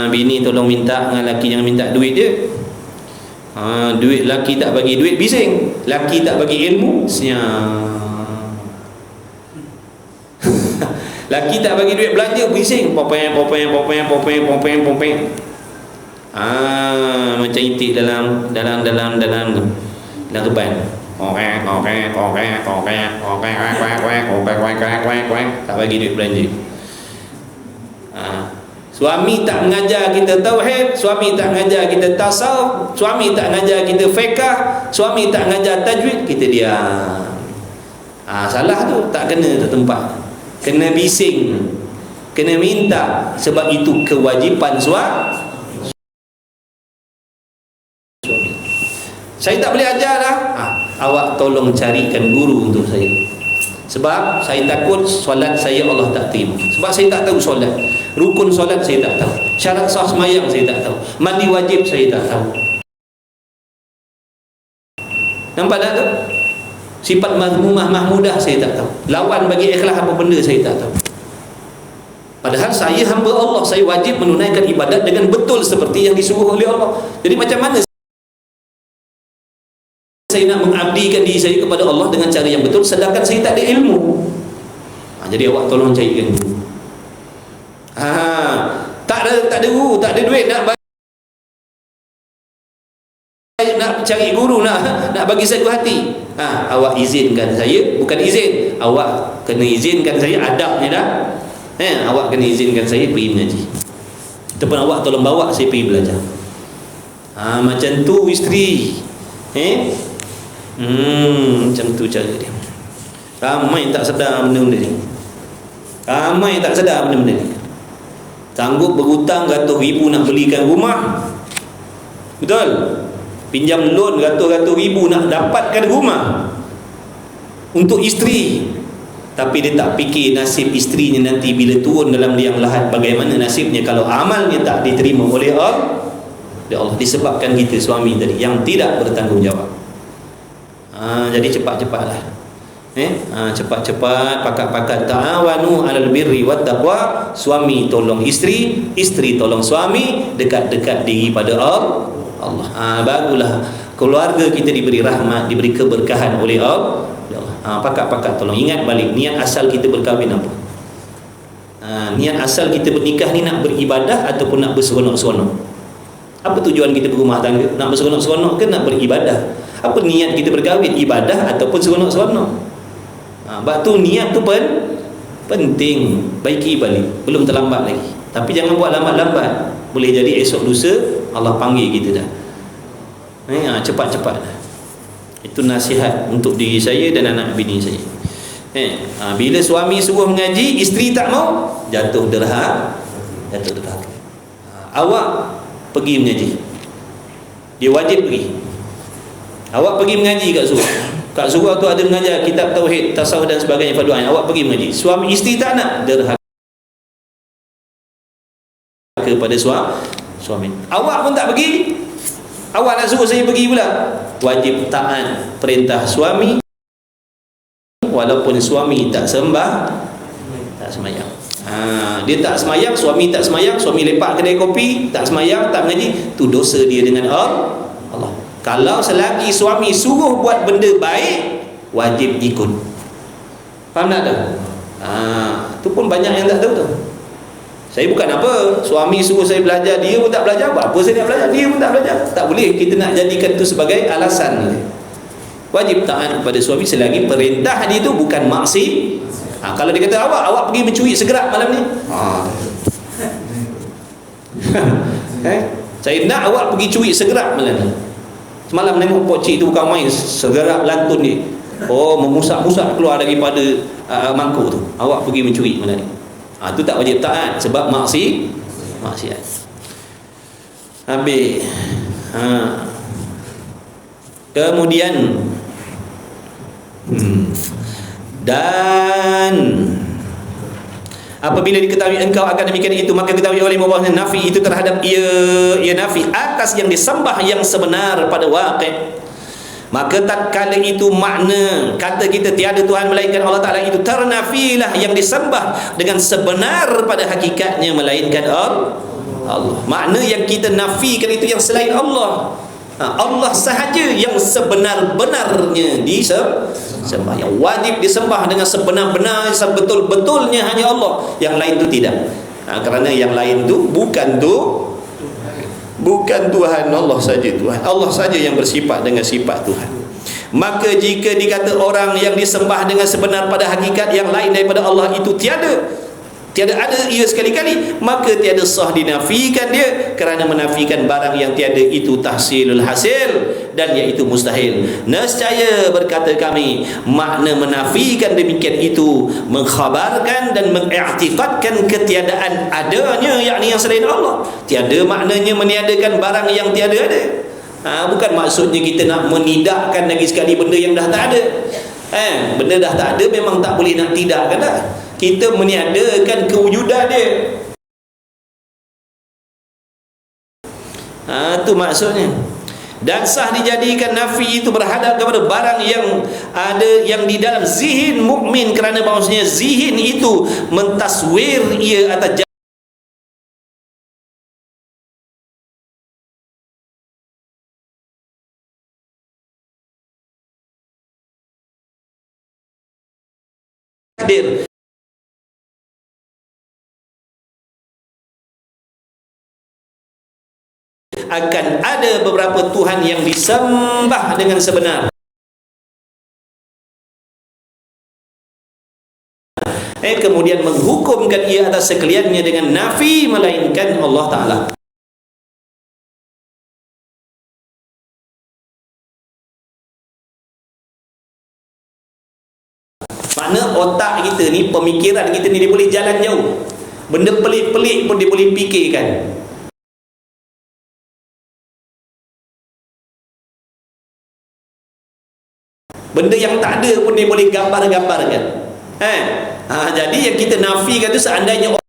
bini tolong minta dengan laki, jangan minta duit dia. Duit laki tak bagi duit, bising. Laki tak bagi ilmu, siap. Laki tak bagi duit belanja, bising. Popeng. Macam itik dalam keban. Tak bagi duit belanja. Suami tak mengajar kita tauhid, suami tak mengajar kita tasawuf, suami tak mengajar kita fiqh, suami tak mengajar tajwid, kita diam. Salah tu, tak kena tu tempat. Kena bising, kena minta. Sebab itu kewajipan suami. Saya tak boleh ajar lah. Awak tolong carikan guru untuk saya. Sebab saya takut solat saya Allah tak terima. Sebab saya tak tahu solat. Rukun solat saya tak tahu. Syarat sah sembahyang saya tak tahu. Mandi wajib saya tak tahu. Nampak tak tu? Sifat mazmumah mahmudah saya tak tahu. Lawan bagi ikhlas apa benda saya tak tahu. Padahal saya hamba Allah, saya wajib menunaikan ibadat dengan betul seperti yang disuruh oleh Allah. Jadi macam mana saya nak mengabdikan diri saya kepada Allah dengan cara yang betul sedangkan saya tak ada ilmu? Jadi awak tolong carikan guru. Tak ada guru, tak ada duit nak cari guru, nak bagi satu hati. Awak izinkan saya, bukan izin, awak kena izinkan saya, adabnya dah. Awak kena izinkan saya pergi mengaji. Ataupun awak tolong bawa saya pergi belajar. Macam tu isteri. Macam tu cara dia. Ramai tak sedar benda-benda ni. Ramai tak sedar benda-benda ni. Sanggup berhutang ratus ribu nak belikan rumah. Betul? Pinjam loan ratus-ratus ribu nak dapatkan rumah untuk isteri. Tapi dia tak fikir nasib isterinya nanti bila turun dalam liang lahat, bagaimana nasibnya kalau amalnya tak diterima oleh Allah. Disebabkan kita suami tadi yang tidak bertanggungjawab. Jadi cepat-cepatlah. Cepat-cepat, pakat-pakat, ta'awanu 'alal birri wat taqwa. Suami tolong isteri, isteri tolong suami, dekat-dekat diri pada Allah. Barulah keluarga kita diberi rahmat, diberi keberkahan oleh Allah. Pakat-pakat tolong ingat balik niat asal kita berkahwin apa. Niat asal kita bernikah ni nak beribadah ataupun nak berseronok-seronok. Apa tujuan kita berumah tangga? Nak berseronok-seronok ke nak beribadah? Apa niat kita berkahwin? Ibadah ataupun seronok-seronok? Sebab tu niat tu penting. Baiki balik, belum terlambat lagi. Tapi jangan buat lambat-lambat. Boleh jadi esok lusa Allah panggil kita dah. Cepat-cepat dah. Itu nasihat untuk diri saya dan anak bini saya. Bila suami suruh mengaji, isteri tak mau, jatuh derhaka. Awak pergi mengaji, dia wajib pergi. Awak pergi mengaji kat surau tu ada mengajar kitab tauhid, tasawuf dan sebagainya, fardu ain. Awak pergi mengaji, suami isteri tak nak, derhaka kepada suami. Awak pun tak pergi, awak nak suruh saya pergi pula. Wajib taat perintah suami walaupun suami tak sembahyang. Dia tak semayang, suami tak semayang, suami lepak kedai kopi, tak semayang, tak mengaji, tu dosa dia dengan Allah. Kalau selagi suami suruh buat benda baik, wajib ikut. Faham tak tu? Tu pun banyak yang tak tahu tu. Saya bukan apa, suami suruh saya belajar, dia pun tak belajar. Apa saya nak belajar, dia pun tak belajar. Tak boleh kita nak jadikan tu sebagai alasan. Wajib taat kepada suami selagi perintah dia tu bukan maksiat. Kalau dia kata awak pergi mencuri segerak malam ni, saya nak awak pergi curi segerak malam ni. Semalam tengok Pok Cik tu bukan main, segerak lantun dia, memusak-musak keluar daripada mangkuk tu. Awak pergi mencuri malam ni. Tu tak wajib taat sebab maksiat. Habis. Kemudian dan apabila diketahui engkau akan demikian itu, maka ketahui oleh bahwa nafi itu terhadap ia nafi atas yang disembah yang sebenar pada waqi'. Maka tatkala itu makna kata kita tiada Tuhan melainkan Allah Ta'ala itu ternafilah yang disembah dengan sebenar pada hakikatnya melainkan Allah. Makna yang kita nafikan itu yang selain Allah. Allah sahaja yang sebenar-benarnya disembah, yang wajib disembah dengan sebenar-benar, sebetul-betulnya hanya Allah. Yang lain tu tidak. Kerana yang lain tu bukan Tuhan, Allah saja Tuhan. Allah saja yang bersifat dengan sifat Tuhan. Maka jika dikata orang yang disembah dengan sebenar pada hakikat yang lain daripada Allah itu tiada ada ia sekali-kali, maka tiada sah dinafikan dia, kerana menafikan barang yang tiada itu tahsilul hasil, dan iaitu mustahil. Nescaya berkata kami, makna menafikan demikian itu mengkhabarkan dan mengiktikadkan ketiadaan adanya, yakni yang selain Allah. Tiada maknanya meniadakan barang yang tiada ada. Bukan maksudnya kita nak menidakkan lagi sekali benda yang dah tak ada. Benda dah tak ada memang tak boleh nak tidakkan dah. Kita meniadakan kewujudan dia. Itu maksudnya. Dan sah dijadikan nafi itu berhadap kepada barang yang ada yang di dalam zihin mukmin, kerana bahawasanya zihin itu mentaswir ia atas takdir. Akan ada beberapa Tuhan yang disembah dengan sebenar. Kemudian menghukumkan ia atas sekaliannya dengan nafi melainkan Allah Ta'ala. Makna otak kita ni, pemikiran kita ni, dia boleh jalan jauh. Benda pelik-pelik pun dia boleh fikirkan. Benda yang tak ada pun dia boleh gambar-gambarkan. Jadi yang kita nafikan tu seandainya otak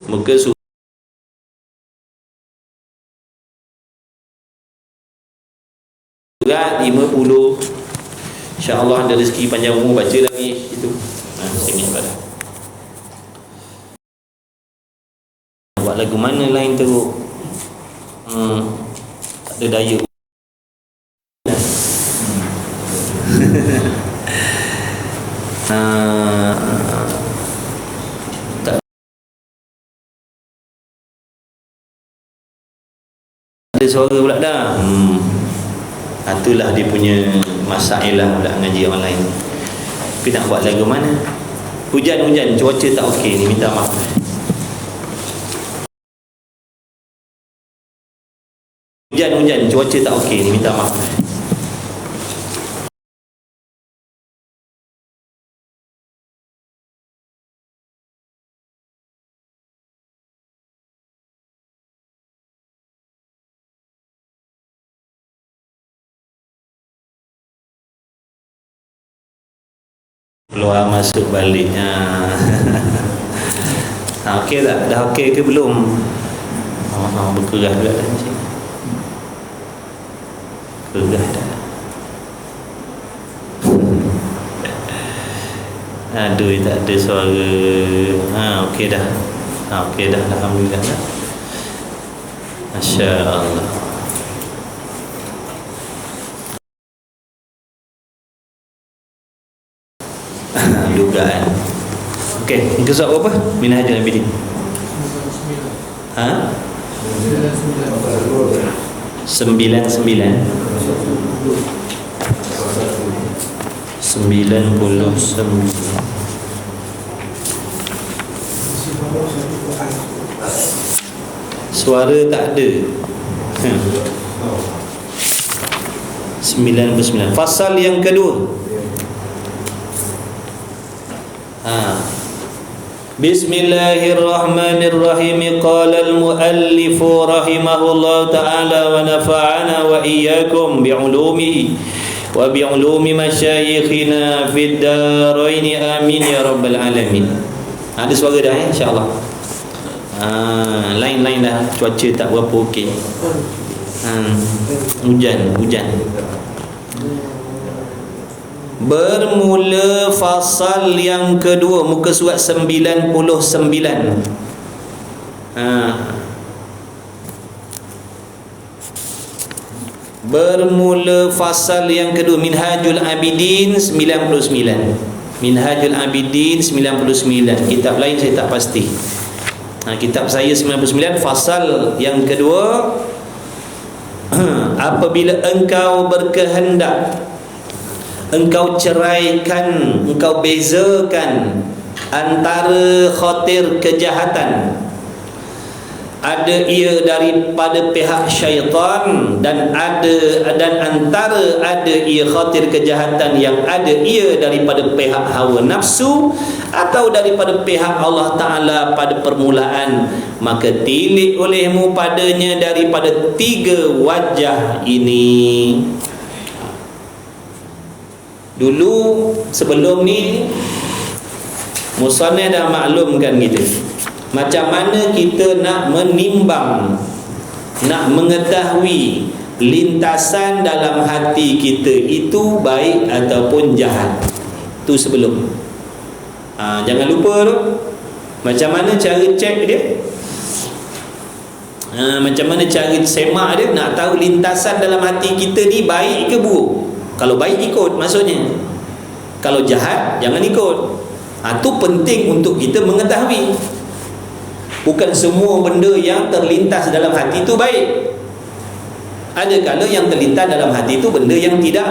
muka berat 50. InsyaAllah ada rezeki panjang umur baca lagi itu. Sini pada buat lagu mana lain teruk. Tak ada daya. Tak ada suara pula dah. Itulah dia punya masalah pula ngaji online. Tapi nak buat lagu mana? Hujan-hujan, cuaca tak okey ni, minta maaf. Hujan-hujan, cuaca tak okey ni, minta maaf. Keluar masuk balik. Okey tak? Dah okey ke belum? Berkerah pula dah macam ni. Kerah dah. Aduh, tak ada suara. Okey dah. Okey dah, alhamdulillah dah. Masya-Allah. Dugaan. Okey, muka surat berapa? Minhajul Abidin. 99. Suara tak ada. 99. Fasal yang kedua. Bismillahirrahmanirrahim. Qala al-muallif rahimahullah ta'ala wa nafa'ana wa iyyakum bi'ulumihi wa bi'ulumi masyayikhina fid darain amin ya rabbal alamin. Ada suara dah insya-Allah. Lain-lain dah, cuaca tak berapa okey. Hujan. Bermula fasal yang kedua, muka surat 99. Bermula fasal yang kedua, Minhajul Abidin 99. Minhajul Abidin 99. Kitab lain saya tak pasti. Kitab saya 99, fasal yang kedua. Apabila engkau berkehendak, engkau ceraikan, engkau bezakan antara khatir kejahatan, ada ia daripada pihak syaitan, dan antara ada ia khatir kejahatan yang ada ia daripada pihak hawa nafsu atau daripada pihak Allah Ta'ala pada permulaan, maka tilik olehmu padanya daripada 3 wajah ini. Dulu sebelum ni musannaf dah maklumkan kita macam mana kita nak menimbang, nak mengetahui lintasan dalam hati kita itu baik ataupun jahat. Tu sebelum. Jangan lupa tu. Macam mana cara cek dia? Macam mana cara semak dia, nak tahu lintasan dalam hati kita ni baik ke buruk. Kalau baik ikut maksudnya. Kalau jahat jangan ikut. Tu penting untuk kita mengetahui. Bukan semua benda yang terlintas dalam hati itu baik. Ada kala yang terlintas dalam hati itu benda yang tidak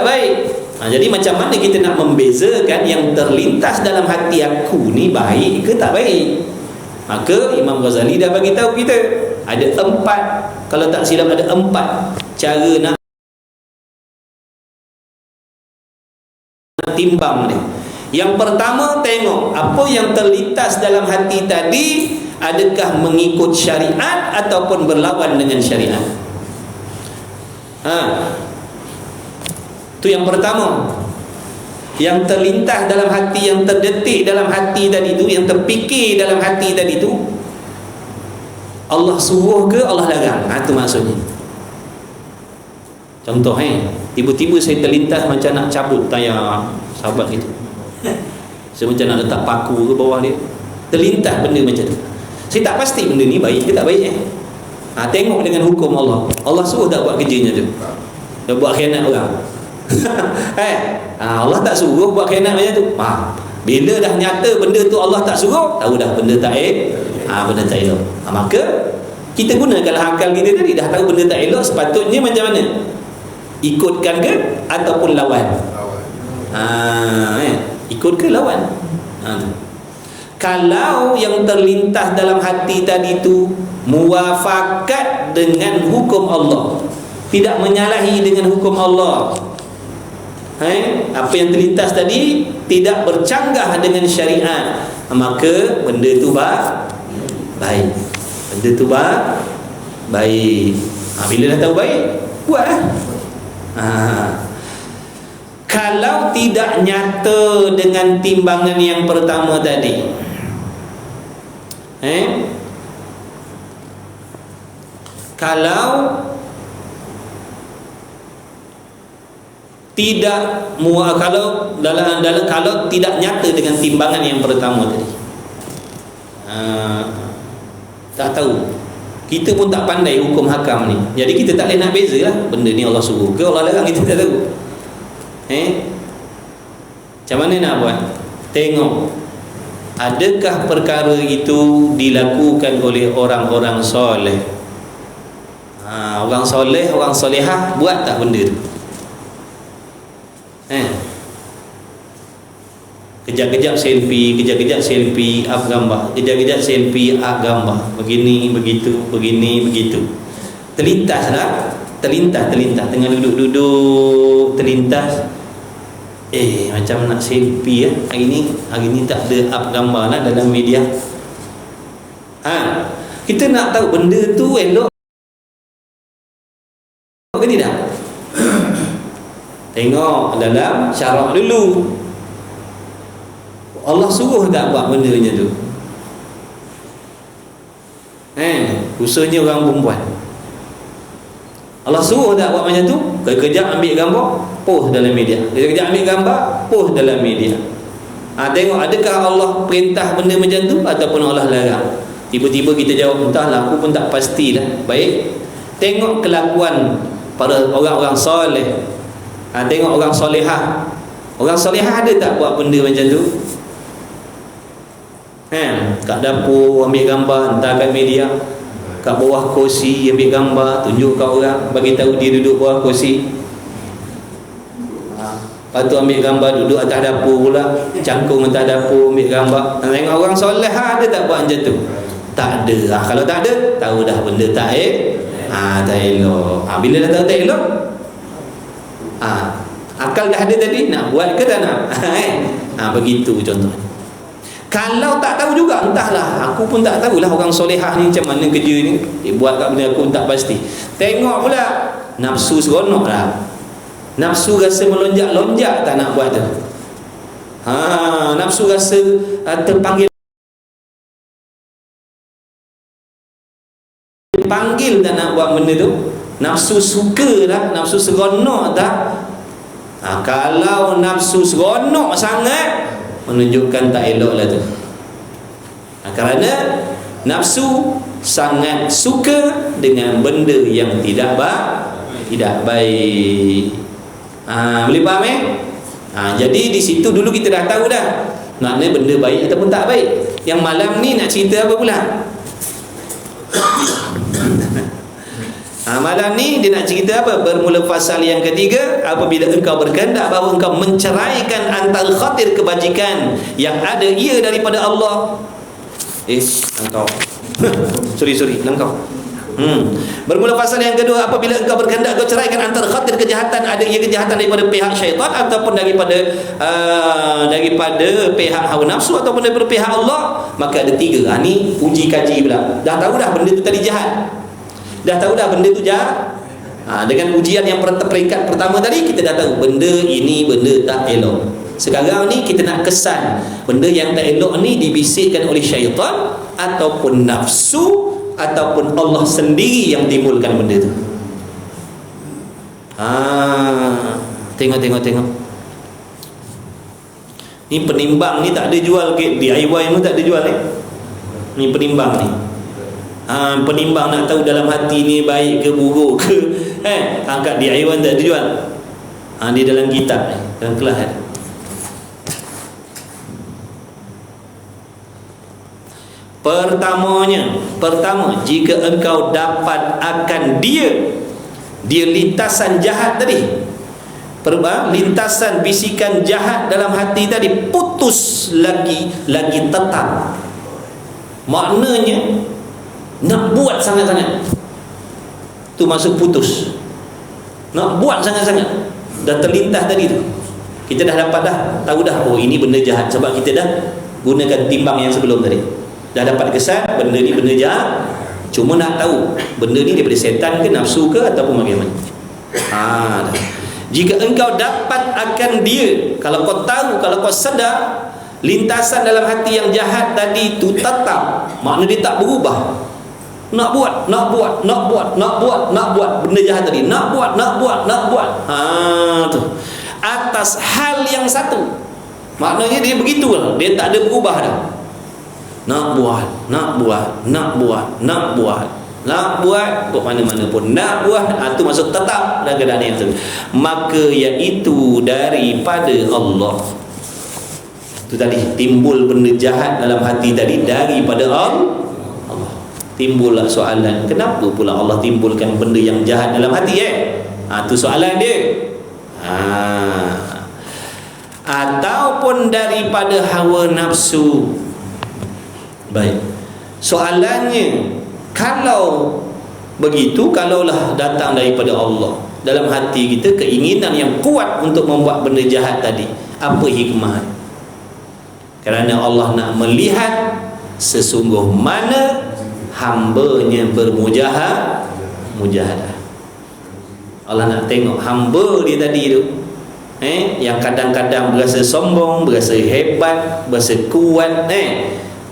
baik. Jadi macam mana kita nak membezakan yang terlintas dalam hati aku ni baik ke tak baik? Maka Imam Ghazali dah bagi tahu kita ada 4, kalau tak silap ada 4 cara nak timbang dia. Yang pertama, tengok apa yang terlintas dalam hati tadi, adakah mengikut syariat ataupun berlawan dengan syariat. Itu yang pertama. Yang terlintas dalam hati, yang terdetik dalam hati tadi itu, yang terfikir dalam hati tadi itu, Allah suruh ke Allah larang? Itu maksudnya. Contoh tiba-tiba saya terlintas macam nak cabut tayar sahabat itu. Saya macam nak letak paku ke bawah dia. Terlintas benda macam tu. Saya tak pasti benda ni baik ke tak baik tengok dengan hukum Allah. Allah suruh tak buat kerjanya tu. Dia buat khianat orang. Allah tak suruh buat khianat macam tu. Bila dah nyata benda tu Allah tak suruh, tahu dah benda tak benda tak elok. Maka kita gunakanlah akal kita tadi. Dah tahu benda tak elok, sepatutnya macam mana? Ikutkan ke ataupun lawan? Ikut ke lawan? Kalau yang terlintas dalam hati tadi tu muwafakat dengan hukum Allah, tidak menyalahi dengan hukum Allah, apa yang terlintas tadi tidak bercanggah dengan syariat, maka benda tu baik. Benda tu baik. Bila dah tahu baik, buatlah. Kalau tidak nyata dengan timbangan yang pertama tadi, kalau tidak kalau tidak nyata dengan timbangan yang pertama tadi, tak tahu, kita pun tak pandai hukum hakam ni, jadi kita tak boleh nak beza lah benda ni Allah suruh ke Allah larang, kita tak tahu. Macam mana nak buat? Tengok, adakah perkara itu dilakukan oleh orang-orang soleh? Orang soleh, orang solehah buat tak benda tu? Kejap-kejap selfie, up gambar. Kejap-kejap selfie, up gambar. Begini, begitu, begini, begitu. Terlintas tengah duduk terlintas, macam nak selfie hari ni tak ada up gambar lah dalam media. Kita nak tahu benda tu elok ke tidak? Tengok dalam syarak dulu, Allah suruh tak buat benda macam tu? Khususnya orang perempuan, Allah suruh tak buat macam tu? Kejap ambil gambar, post dalam media. Kejap ambil gambar, post dalam media. Tengok adakah Allah perintah benda macam tu ataupun Allah larang. Tiba-tiba kita jawab, entahlah, aku pun tak pastilah. Baik, tengok kelakuan para orang-orang soleh. Tengok orang solehah. Orang solehah ada tak buat benda macam tu? Kat dapur ambil gambar, hantar kat media. Kat bawah kursi ambil gambar, tunjuk kat orang, bagi tahu dia duduk bawah kursi. Lepas tu ambil gambar duduk atas dapur pula, cangkung atas dapur ambil gambar. Tengok orang soleh ada tak buat macam tu? Tak ada. Kalau tak ada, tahu dah benda tak tak elok. Bila dah tahu tak elok, akal dah ada tadi, nak buat ke tak nak? Begitu contohnya. Kalau tak tahu juga, entahlah, aku pun tak tahulah orang solehah ni macam mana kerja ni, buat kat benda aku tak pasti. Tengok pula, nafsu seronok lah, nafsu rasa melonjak-lonjak tak nak buat tu. Nafsu rasa terpanggil tak nak buat benda tu. Nafsu suka lah, nafsu seronok tak. Kalau nafsu seronok sangat, menunjukkan tak elok lah tu. Kerana nafsu sangat suka dengan benda yang tidak baik. Boleh faham jadi di situ dulu kita dah tahu dah maknanya benda baik ataupun tak baik. Yang malam ni nak cerita apa pula? Malam ni dia nak cerita apa? Bermula fasal yang ketiga, apabila engkau berkehendak bahawa engkau menceraikan antara khatir kebajikan yang ada ia daripada Allah. Engkau sorry engkau. Bermula fasal yang kedua, apabila engkau berkehendak kau ceraikan antara khatir kejahatan ada ia kejahatan daripada pihak syaitan ataupun daripada pihak hawa nafsu ataupun daripada pihak Allah, maka ada tiga. Ni uji kaji pula. Dah tahu dah benda tu tadi jahat, dah tahu dah benda tu jahat. Dengan ujian yang peringkat pertama tadi, kita dah tahu benda ini benda tak elok. Sekarang ni kita nak kesan benda yang tak elok ni dibisikkan oleh syaitan ataupun nafsu ataupun Allah sendiri yang timbulkan benda tu. Tengok. Ni penimbang ni tak ada jual ke DIY ni, tak ada jual ni penimbang ni. Penimbang nak tahu dalam hati ni baik ke buruk ke, angkat DIY tak ada jual. Dia dalam kitab ni, dalam kelas ni. Pertama, jika engkau dapat akan dia lintasan jahat tadi, lintasan bisikan jahat dalam hati tadi, putus lagi tetap. Maknanya nak buat sangat-sangat, tu maksud putus. Nak buat sangat-sangat, dah terlintas tadi tu, kita dah dapat tahu dah, oh ini benda jahat, sebab kita dah gunakan timbang yang sebelum tadi, dah dapat kesan benda ni benda jahat. Cuma nak tahu benda ni daripada setan ke, nafsu ke, ataupun bagaimana. Jika engkau dapat akan dia, kalau kau tahu, kalau kau sedar lintasan dalam hati yang jahat tadi tu tetap, makna dia tak berubah. Nak buat benda jahat tadi, nak buat. Tu atas hal yang satu, maknanya dia begitulah, dia tak ada berubah dah. Nak buat kok mana-mana pun nak buat, itu maksud tetap dalam keadaan yang itu. Maka iaitu daripada Allah. Itu tadi, timbul benda jahat dalam hati tadi daripada Allah. Timbullah soalan, kenapa pula Allah timbulkan benda yang jahat dalam hati? Itu soalan dia. Ataupun daripada hawa nafsu. Baik, soalannya, kalau begitu, kalaulah datang daripada Allah, dalam hati kita keinginan yang kuat untuk membuat benda jahat tadi, apa hikmah? Kerana Allah nak melihat sesungguh mana hambanya bermujahadah. Allah nak tengok hamba dia tadi tu, yang kadang-kadang berasa sombong, berasa hebat, berasa kuat,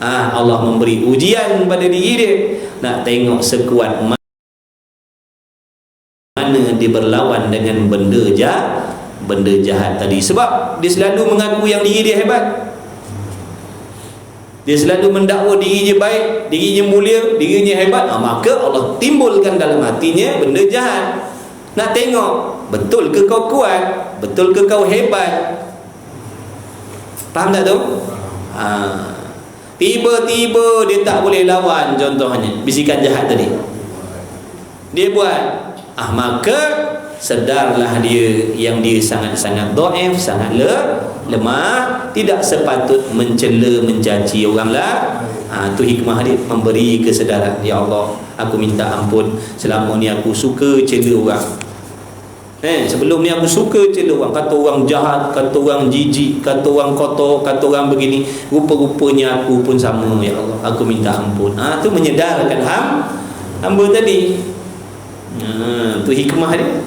Allah memberi ujian pada diri dia, nak tengok sekuat mana dia berlawan dengan benda jahat tadi. Sebab dia selalu mengaku yang diri dia hebat, dia selalu mendakwa dirinya baik, dirinya mulia, dirinya hebat. Maka Allah timbulkan dalam hatinya benda jahat. Nak tengok, betul ke kau kuat, betul ke kau hebat? Faham tak tu? Tiba-tiba dia tak boleh lawan, contohnya bisikan jahat tadi, dia buat. Maka sedarlah dia yang dia sangat-sangat dhaif, sangat lemah, tidak sepatut mencela, mencaci orang lah. Itu hikmah dia, memberi kesedaran. Ya Allah, aku minta ampun, selama ni aku suka cela orang. Sebelum ni aku suka cela orang, kata orang jahat, kata orang jijik, kata orang kotor, kata orang begini. Rupa-rupanya aku pun sama. Ya Allah, aku minta ampun. Itu menyedarkan hamba tadi. Itu hikmah dia.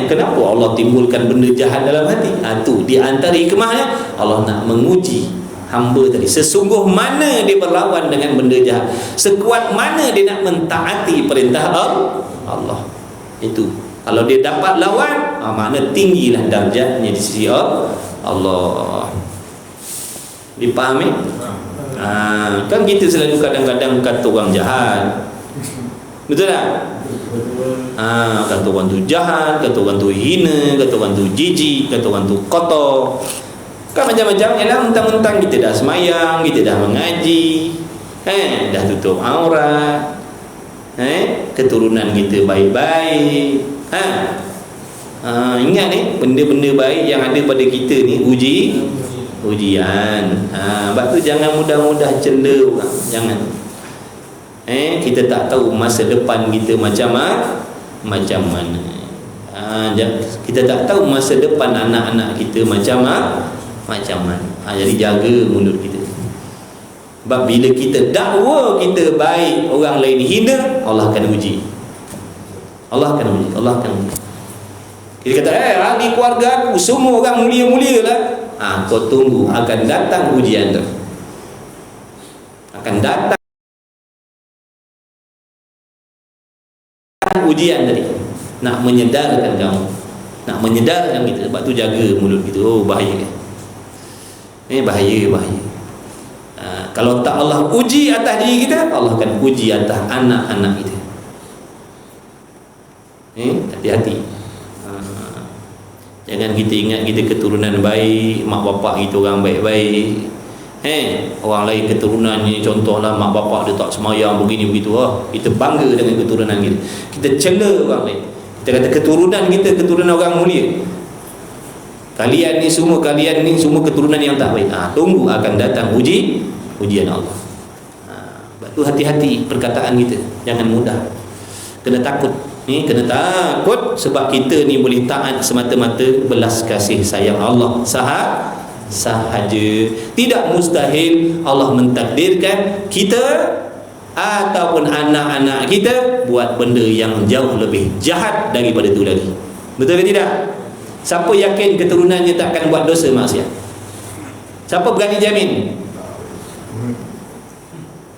Kenapa Allah timbulkan benda jahat dalam hati? Itu di antara hikmahnya, Allah nak menguji hamba tadi, sesungguh mana dia berlawan dengan benda jahat, sekuat mana dia nak mentaati perintah Allah. Itu kalau dia dapat lawan, makna tinggilah darjatnya di sisi Allah. Dipahami? Kan kita selalu kadang-kadang kata orang jahat, betul tak? Kata orang tu jahat, kata orang tu hina, kata orang tu jijik, kata orang tu kotor, kan macam-macam. Ialah mentang-mentang kita dah semayang, kita dah mengaji, dah tutup aurat, keturunan kita baik-baik. Ingat ni, benda-benda baik yang ada pada kita ni ujian. Sebab tu jangan mudah-mudah cela orang. Jangan. Kita tak tahu masa depan kita macam mana. Kita tak tahu masa depan anak-anak kita macam mana. Jadi jaga mulut kita. Sebab bila kita dakwa kita baik, orang lain hina, Allah akan uji. Allah akan uji. Kita kata, ahli keluarga aku semua orang mulia-mulia lah. Kau tunggu, akan datang ujian tu. Akan datang ujian tadi. nak menyedarkan kamu, nak menyedarkan kita. Sebab tu jaga mulut kita. Oh, bahaya kan? Bahaya. Kalau tak Allah uji atas diri kita, Allah akan uji atas anak-anak kita. Hati-hati. Jangan kita ingat kita keturunan baik, mak bapak kita orang baik-baik. Orang lain keturunannya, contohlah mak bapak dia tak semayang begini begitu, kita bangga dengan keturunan kita. Kita cela orang lain. Kita kata keturunan kita keturunan orang mulia. Kalian ni semua keturunan yang tak baik. Tunggu akan datang ujian Allah. Sebab tu hati-hati perkataan kita, jangan mudah. Kena takut. Kena takut sebab kita ni boleh taat semata-mata belas kasih sayang Allah sahaja. Tidak mustahil Allah mentakdirkan kita ataupun anak-anak kita buat benda yang jauh lebih jahat daripada itu lagi. Betul ke tidak? Siapa yakin keturunannya tak akan buat dosa maksiat? Siapa berani jamin?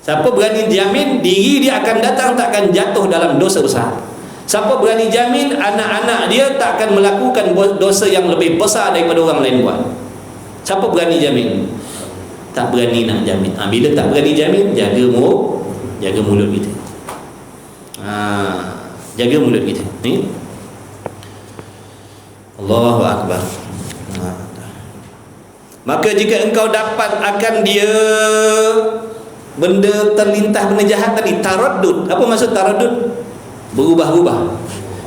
Siapa berani jamin diri dia akan datang tak akan jatuh dalam dosa besar? Siapa berani jamin anak-anak dia tak akan melakukan dosa yang lebih besar daripada orang lain buat? Siapa berani jamin? Tak berani nak jamin. Bila tak berani jamin, jaga mulut kita. Jaga mulut kita. Ni Allahu Akbar. Maka jika engkau dapat akan dia benda terlintas, benda jahat tadi, taraddud. Apa maksud taraddud? Berubah-ubah.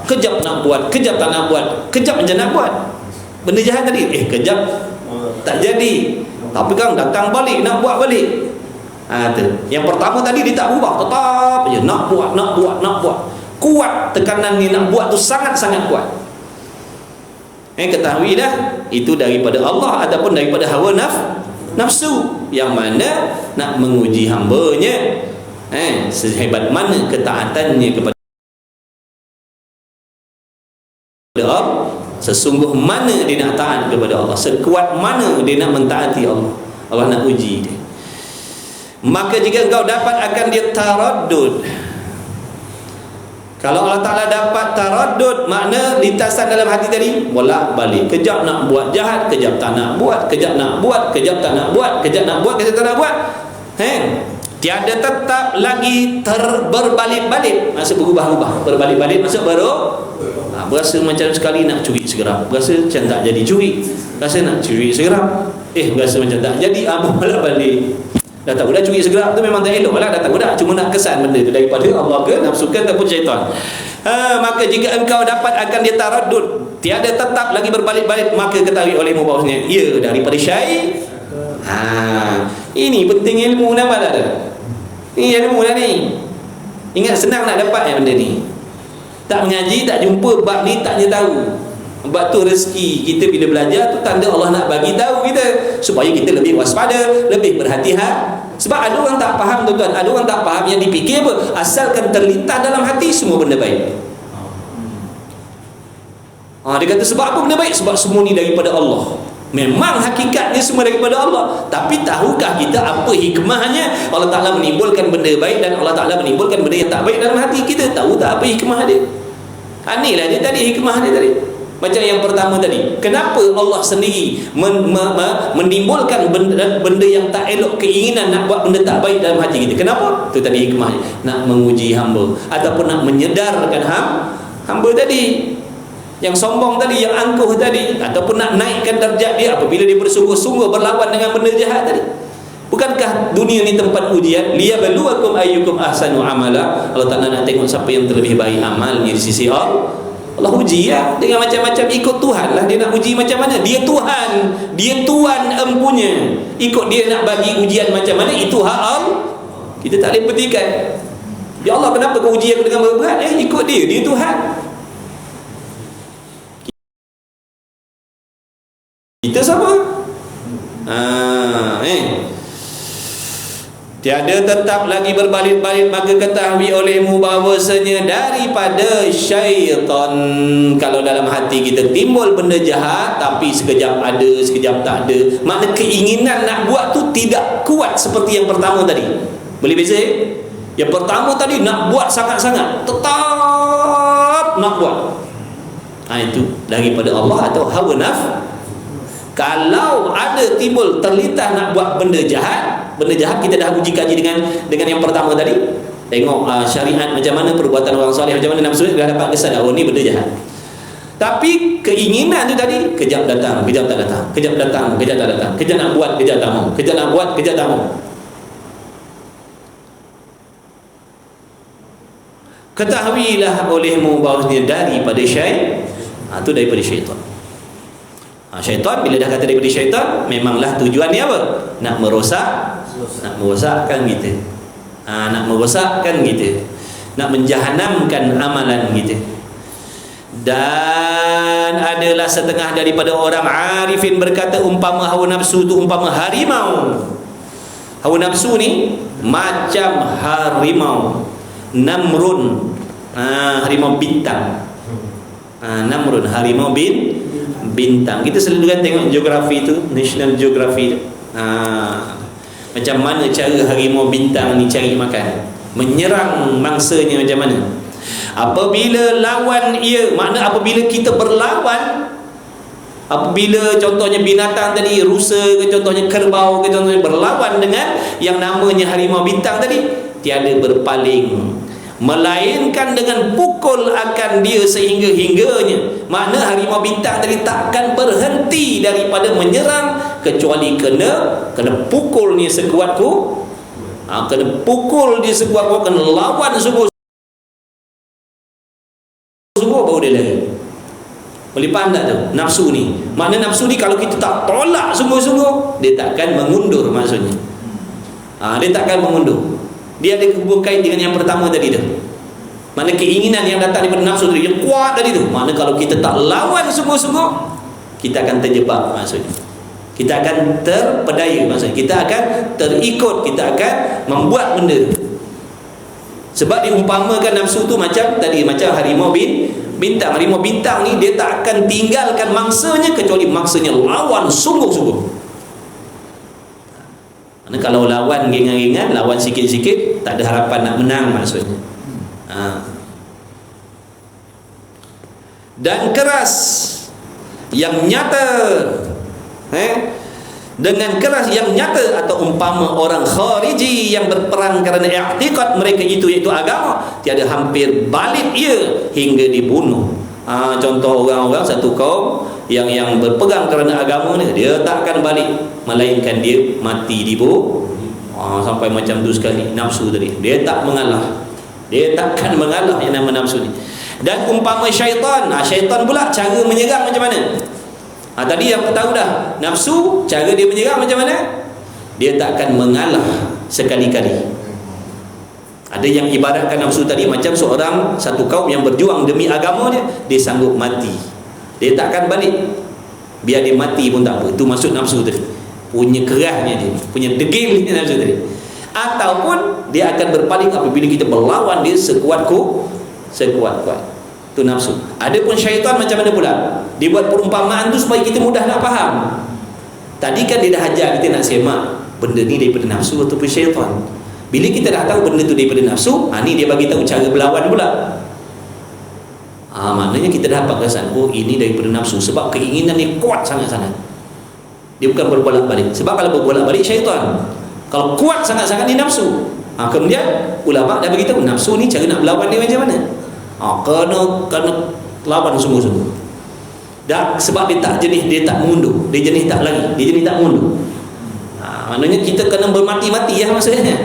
Kejap nak buat, kejap tak nak buat, kejap macam nak buat. Benda jahat tadi, kejap tak jadi, tapi kan datang balik, nak buat balik. Tu. Yang pertama tadi dia tak berubah, tetap je nak buat. Kuat tekanan ni nak buat tu sangat-sangat kuat. Ketahui dah, itu daripada Allah ataupun daripada hawa nafsu, yang mana nak menguji hambanya. Sehebat mana ketaatannya kepada Allah, sesungguh mana dia nak taat kepada Allah, sekuat mana dia nak mentaati Allah. Allah nak uji dia. Maka jika engkau dapat akan dia taraddud. Kalau Allah Ta'ala dapat taraddud, makna lintasan dalam hati tadi bolak balik, kejap nak buat jahat, kejap tak nak buat, kejap nak buat, kejap tak nak buat, kejap nak buat, kejap tak nak buat. Tiada tetap lagi berbalik-balik, maksud berubah-ubah. Berbalik-balik maksud berasa macam sekali nak curi segeram, berasa macam tak jadi curi, rasa nak curi segeram, berasa macam tak jadi, bolak-balik. Dah tahu dah curi segeram tu memang tak elok lah, dah tahu dah, cuma nak kesan benda tu daripada Allah ke nafsukan ataupun syaitan. Maka jika engkau dapat akan dia taraddud, tiada tetap lagi berbalik-balik, maka ketahui olehmu bahawasanya ia daripada ini penting ilmu, nampak tak ada? Ini ilmu dah ni. Ingat senang nak dapat benda ni. Tak mengaji, tak jumpa bab ni, taknya tahu. Sebab tu rezeki kita bila belajar tu tanda Allah nak bagi tahu kita, supaya kita lebih waspada, lebih berhati-hati. Sebab ada orang tak faham tuan-tuan, ada orang tak faham yang dipikir apa, asalkan terlintas dalam hati semua benda baik. Dia kata sebab apa benda baik? Sebab semua ni daripada Allah. Memang hakikatnya semua daripada Allah, tapi tahukah kita apa hikmahnya Allah Ta'ala menimbulkan benda baik dan Allah Ta'ala menimbulkan benda yang tak baik dalam hati kita? Tahu tak apa hikmah dia? Inilah dia tadi, hikmah dia tadi. Macam yang pertama tadi, kenapa Allah sendiri menimbulkan benda yang tak elok, keinginan nak buat benda tak baik dalam hati kita? Kenapa? Itu tadi hikmahnya, nak menguji hamba ataupun nak menyedarkan hamba tadi, yang sombong tadi, yang angkuh tadi, ataupun nak naikkan darjat dia apabila dia bersungguh-sungguh berlawan dengan benda jahat tadi. Bukankah dunia ni tempat ujian? Liyabluwakum ayyukum ahsanu amala. Allah Ta'ala nak tengok siapa yang terlebih baik amalnya di sisi Allah. Allah uji ya dengan macam-macam, ikut Tuhan lah dia nak uji macam mana. Dia Tuhan, dia Tuan empunya, ikut dia nak bagi ujian macam mana, itu hak Allah. Kita tak boleh petikan, ya Allah kenapa kau uji aku dengan berat? Ikut dia Tuhan. Kita sama. Tiada tetap lagi berbalik-balik, maka ketahui olehmu bahawasanya daripada syaitan. Kalau dalam hati kita timbul benda jahat, tapi sekejap ada, sekejap tak ada, makna keinginan nak buat tu tidak kuat seperti yang pertama tadi. Boleh beza? Yang pertama tadi nak buat sangat-sangat, tetap nak buat. Itu daripada Allah atau hawa nafsu. Kalau ada timbul terlintas nak buat benda jahat kita dah uji kaji dengan yang pertama tadi. Tengok syariat macam mana, perbuatan orang soleh macam mana, nafsu dah dapat kesan, oh ni benda jahat. Tapi keinginan tu tadi, kejap datang, kejap tak datang, kejap datang, kejap tak datang, kejap nak buat, kejap tak mau, kejap nak buat, kejap tak mau. Ketahuilah olehmu bahawasanya daripada itu daripada syaitan. Syaitan bila dah kata daripada syaitan, memanglah tujuan dia apa? Nak merosakkan kita. Nak merosakkan kita, nak menjahanamkan amalan kita. Dan adalah setengah daripada orang arifin berkata, umpama hawa nafsu tu umpama harimau. Hawa nafsu ni macam harimau. Namrun, harimau bintang. Namrun, harimau bintang. Kita selalu kan tengok geografi tu, National Geography tu. Macam mana cara harimau bintang ni cari makan, menyerang mangsanya macam mana. Apabila lawan ia, makna apabila kita berlawan, apabila contohnya binatang tadi, rusa ke contohnya, kerbau ke contohnya, berlawan dengan yang namanya harimau bintang tadi, tiada berpaling, melainkan dengan pukul akan dia sehingga-hingganya. Makna harimau bintang tadi takkan berhenti daripada menyerang kecuali kena pukul ni sekuatku. Kena pukul dia sekuatku, kena lawan sungguh baru dia lari. Boleh faham tak tu? Nafsu ni, makna nafsu ni kalau kita tak tolak sungguh-sungguh, dia takkan mengundur maksudnya. Dia takkan mengundur. Dia ada hubung kait dengan yang pertama tadi tu. Mana keinginan yang datang daripada nafsu tadi, yang kuat tadi tu. Mana kalau kita tak lawan sungguh-sungguh, kita akan terjebak maksudnya. Kita akan terpedaya maksudnya. Kita akan terikut, kita akan membuat benda tu. Sebab diumpamakan nafsu tu macam tadi, macam harimau bintang. Harimau bintang ni dia tak akan tinggalkan mangsanya kecuali mangsanya lawan sungguh-sungguh. Karena kalau lawan ringan-ringan, lawan sikit-sikit, tak ada harapan nak menang maksudnya. Dan keras yang nyata, dengan keras yang nyata, atau umpama orang khariji yang berperang kerana i'tiqad mereka itu iaitu agama, tiada hampir balik ia hingga dibunuh. Contoh orang-orang satu kaum yang berpegang kerana agama ni, dia takkan balik melainkan dia mati dibunuh. Sampai macam tu sekali nafsu tadi, dia tak mengalah, dia takkan mengalah yang nama nafsu ni. Dan umpama syaitan, syaitan pula cara menyerang macam mana? Tadi yang tahu dah, nafsu cara dia menyerang macam mana? Dia takkan mengalah sekali-kali. Ada yang ibaratkan nafsu tadi macam seorang satu kaum yang berjuang demi agama dia sanggup mati, dia takkan balik, biar dia mati pun tak apa. Itu maksud nafsu tadi, punya kerasnya dia, punya degilnya nafsu tadi. Ataupun dia akan berpaling apabila kita berlawan dia sekuat-kuat. Itu nafsu. Adapun syaitan macam mana pula? Dia buat perumpamaan tu supaya kita mudah nak faham. Tadi kan dia dah ajar kita nak semak benda ni daripada nafsu ataupun syaitan. Bila kita dah tahu benda tu daripada nafsu, ni dia bagi tahu cara berlawan pula. Maknanya kita dapat kesan, ini daripada nafsu, sebab keinginan ni kuat sangat-sangat. Dia bukan berbolak-balik. Sebab kalau berbolak-balik syaitan, kalau kuat sangat-sangat ni nafsu. Kemudian ulama dah bagi tahu nafsu ni cara nak berlawan dia macam mana. Kena lawan sungguh-sungguh. Dah, sebab dia tak jenis, dia tak mengundur, dia jenis tak lari, dia jenis tak mengundur. Maknanya kita kena bermati-mati ya maksudnya.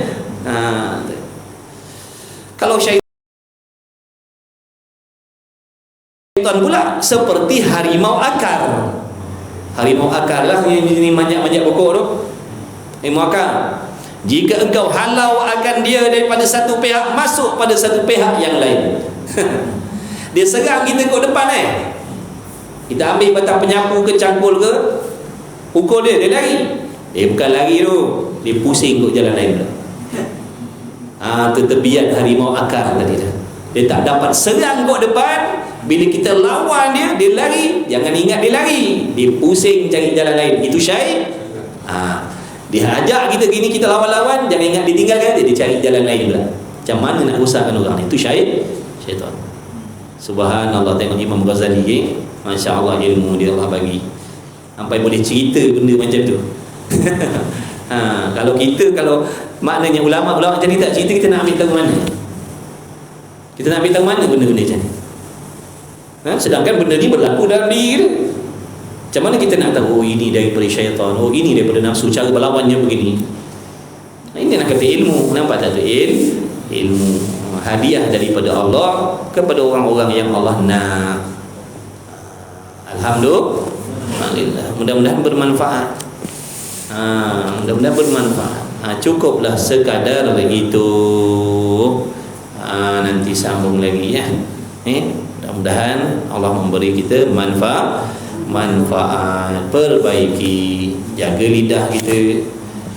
Kalau syaitan pula seperti harimau akar. Harimau akar lah ini manjat-manjat pokok tu. Harimau akar, jika engkau halau akan dia daripada satu pihak masuk pada satu pihak yang lain. Dia serang kita kat depan kita ambil batang penyapu ke cangkul ke, pukul dia lari. Dia bukan lari tu, dia pusing kot jalan lain pula. Terbiat harimau akar tadi dah. Dia tak dapat serang kat depan. Bila kita lawan dia lari. Jangan ingat dia lari, dia pusing cari jalan lain. Itu syaitan. Dia ajak kita gini, kita lawan-lawan, jangan ingat ditinggalkan dia cari jalan lain pula. Macam mana nak rusakkan orang ni? Itu syaitan. Subhanallah, tengok Imam Ghazali, Masya Allah ilmu dia Allah bagi, sampai boleh cerita benda macam tu. Kalau kita, kalau maknanya ulama-ulama macam ni tak cerita, kita nak ambil tahu mana? Kita nak ambil tahu mana benda-benda macam ni? Sedangkan benda ni berlaku dalam diri kita. Macam mana kita nak tahu, oh ini daripada syaitan, oh ini daripada nafsu, cara berlawannya begini? Ini nak kata ilmu. Nampak tak tu? Ilmu hadiah daripada Allah kepada orang-orang yang Allah nak. Alhamdulillah. Mudah-mudahan bermanfaat. Mudah-mudahan bermanfaat. Cukuplah sekadar begitu. Nanti sambung lagi ya. Mudah-mudahan Allah memberi kita manfaat, perbaiki, jaga lidah kita,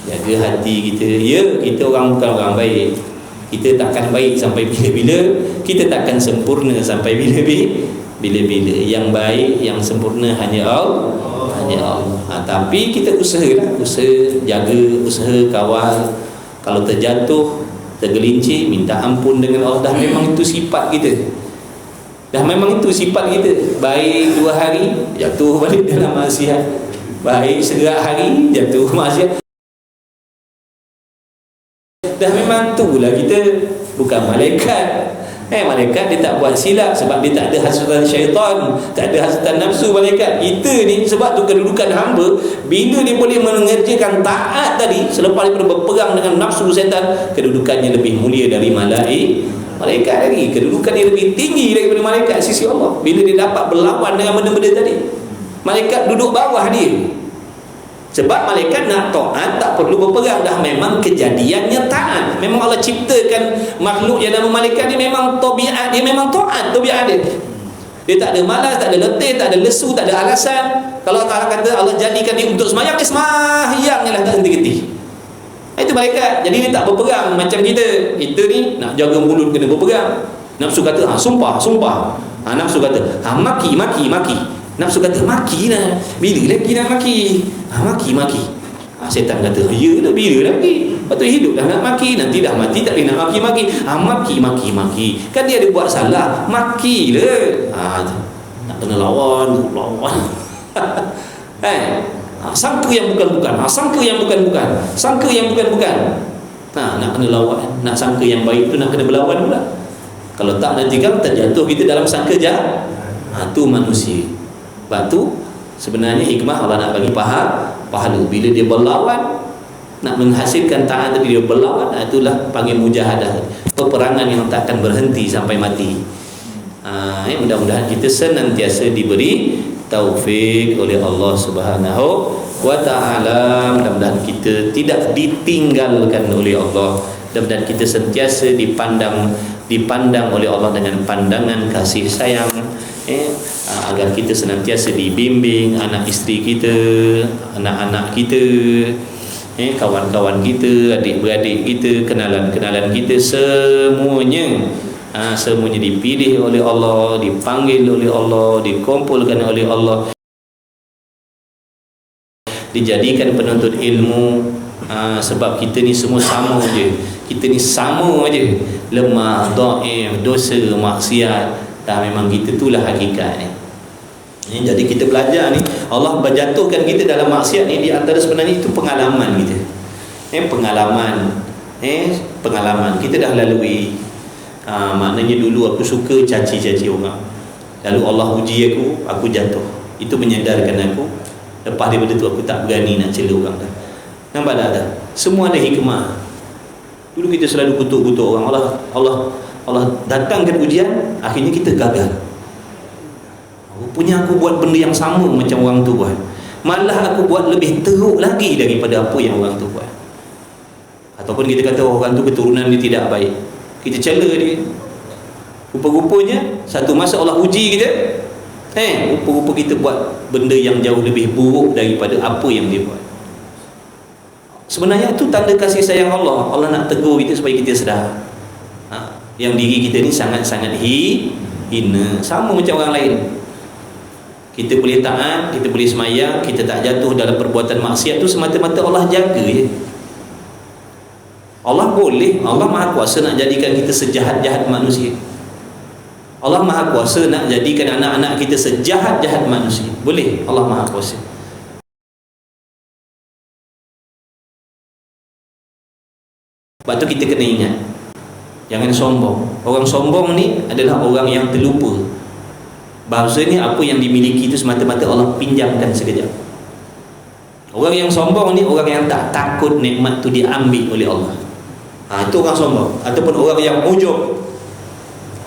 jaga hati kita. Ya, kita orang bukan orang baik. Kita takkan baik sampai bila-bila, kita takkan sempurna sampai bila-bila. Yang baik, yang sempurna hanya Allah. Tapi kita usahalah, jaga, usaha kawal. Kalau terjatuh, tergelincir, minta ampun dengan Allah. Dah memang itu sifat kita. Baik 2 hari, jatuh balik dalam maksiat. Baik segerak hari, jatuh maksiat. Dah memang itulah kita. Bukan malaikat. Malaikat dia tak buat silap sebab dia tak ada hasutan syaitan, tak ada hasutan nafsu. Malaikat kita ni, sebab tu kedudukan hamba, bila dia boleh mengerjakan taat tadi, selepas daripada berperang dengan nafsu syaitan, kedudukannya lebih mulia dari malaikat lagi. Kedudukannya lebih tinggi daripada malaikat sisi Allah bila dia dapat berlawan dengan benda-benda tadi. Malaikat duduk bawah dia. Sebab malaikat nak taat tak perlu berperang, dah memang kejadiannya taat. Memang Allah ciptakan makhluk yang nama malaikat ni, memang tabiat dia memang taat, tabiat dia. Dia tak ada malas, tak ada letih, tak ada lesu, tak ada alasan. Kalau Allah kata Allah jadikan dia untuk semayang, dia semayang lah, tak henti-henti. Itu malaikat. Jadi dia tak berperang macam kita. Kita ni nak jaga mulut kena berperang. Nafsu kata sumpah. Nafsu kata maki. Nafsu kata maki lah, bila lagi nak maki? Maki. Setan kata ya lah, bila lagi? Lepas tu hidup dah nak maki, nanti dah mati tak boleh nak maki. Maki. Kan dia ada buat salah, maki lah. Nak kena lawan. Sangka yang bukan-bukan. Nak kena lawan. Nak sangka yang baik tu nak kena berlawan pula. Kalau tak, nanti kan terjatuh kita dalam sangka jahat. Tu manusia. Sebab tu sebenarnya hikmah Allah nak bagi pahala. Bila dia berlawan, nak menghasilkan taat tadi, dia berlawan, itulah panggil mujahadah, peperangan yang takkan berhenti sampai mati. Mudah-mudahan kita senantiasa diberi taufik oleh Allah Subhanahu wa ta'ala. Mudah-mudahan kita tidak ditinggalkan oleh Allah. Mudah-mudahan kita sentiasa dipandang oleh Allah dengan pandangan kasih sayang, agar kita senantiasa dibimbing, anak isteri kita, anak-anak kita, kawan-kawan kita, adik-beradik kita, kenalan-kenalan kita, semuanya dipilih oleh Allah, dipanggil oleh Allah, dikumpulkan oleh Allah, dijadikan penuntut ilmu. Sebab kita ni semua sama je. Lemah, dhaif, dosa, maksiat. Memang kita itulah hakikat ni. Jadi kita belajar ni, Allah berjatuhkan kita dalam maksiat ni, di antara sebenarnya itu pengalaman kita. Pengalaman kita dah lalui. Maknanya dulu aku suka caci orang, lalu Allah uji aku jatuh. Itu menyadarkan aku. Lepas daripada tu aku tak berani nak cela orang dah. Nampak tak? Semua ada hikmah. Dulu kita selalu kutuk orang. Allah datangkan ujian, akhirnya kita gagal. Rupanya aku buat benda yang sama macam orang tu buat. Malah aku buat lebih teruk lagi daripada apa yang orang tu buat. Ataupun kita kata orang tu keturunan dia tidak baik, kita cela dia. Rupa-rupanya satu masa Allah uji kita, rupa-rupa kita buat benda yang jauh lebih buruk daripada apa yang dia buat. Sebenarnya itu tanda kasih sayang Allah. Allah nak tegur kita supaya kita sedar yang diri kita ni sangat-sangat hina, sama macam orang lain. Kita boleh taat, kita boleh semayang, kita tak jatuh dalam perbuatan maksiat tu semata-mata Allah jaga je. Allah boleh, Allah Maha Kuasa nak jadikan kita sejahat-jahat manusia. Allah Maha Kuasa nak jadikan anak-anak kita sejahat-jahat manusia. Boleh, Allah Maha Kuasa. Sebab tu kita kena ingat, jangan sombong. Orang sombong ni adalah orang yang terlupa. Bahasanya apa yang dimiliki itu semata-mata Allah pinjamkan sekejap. Orang yang sombong ni orang yang tak takut nikmat tu diambil oleh Allah. Itu orang sombong. Ataupun orang yang ujub,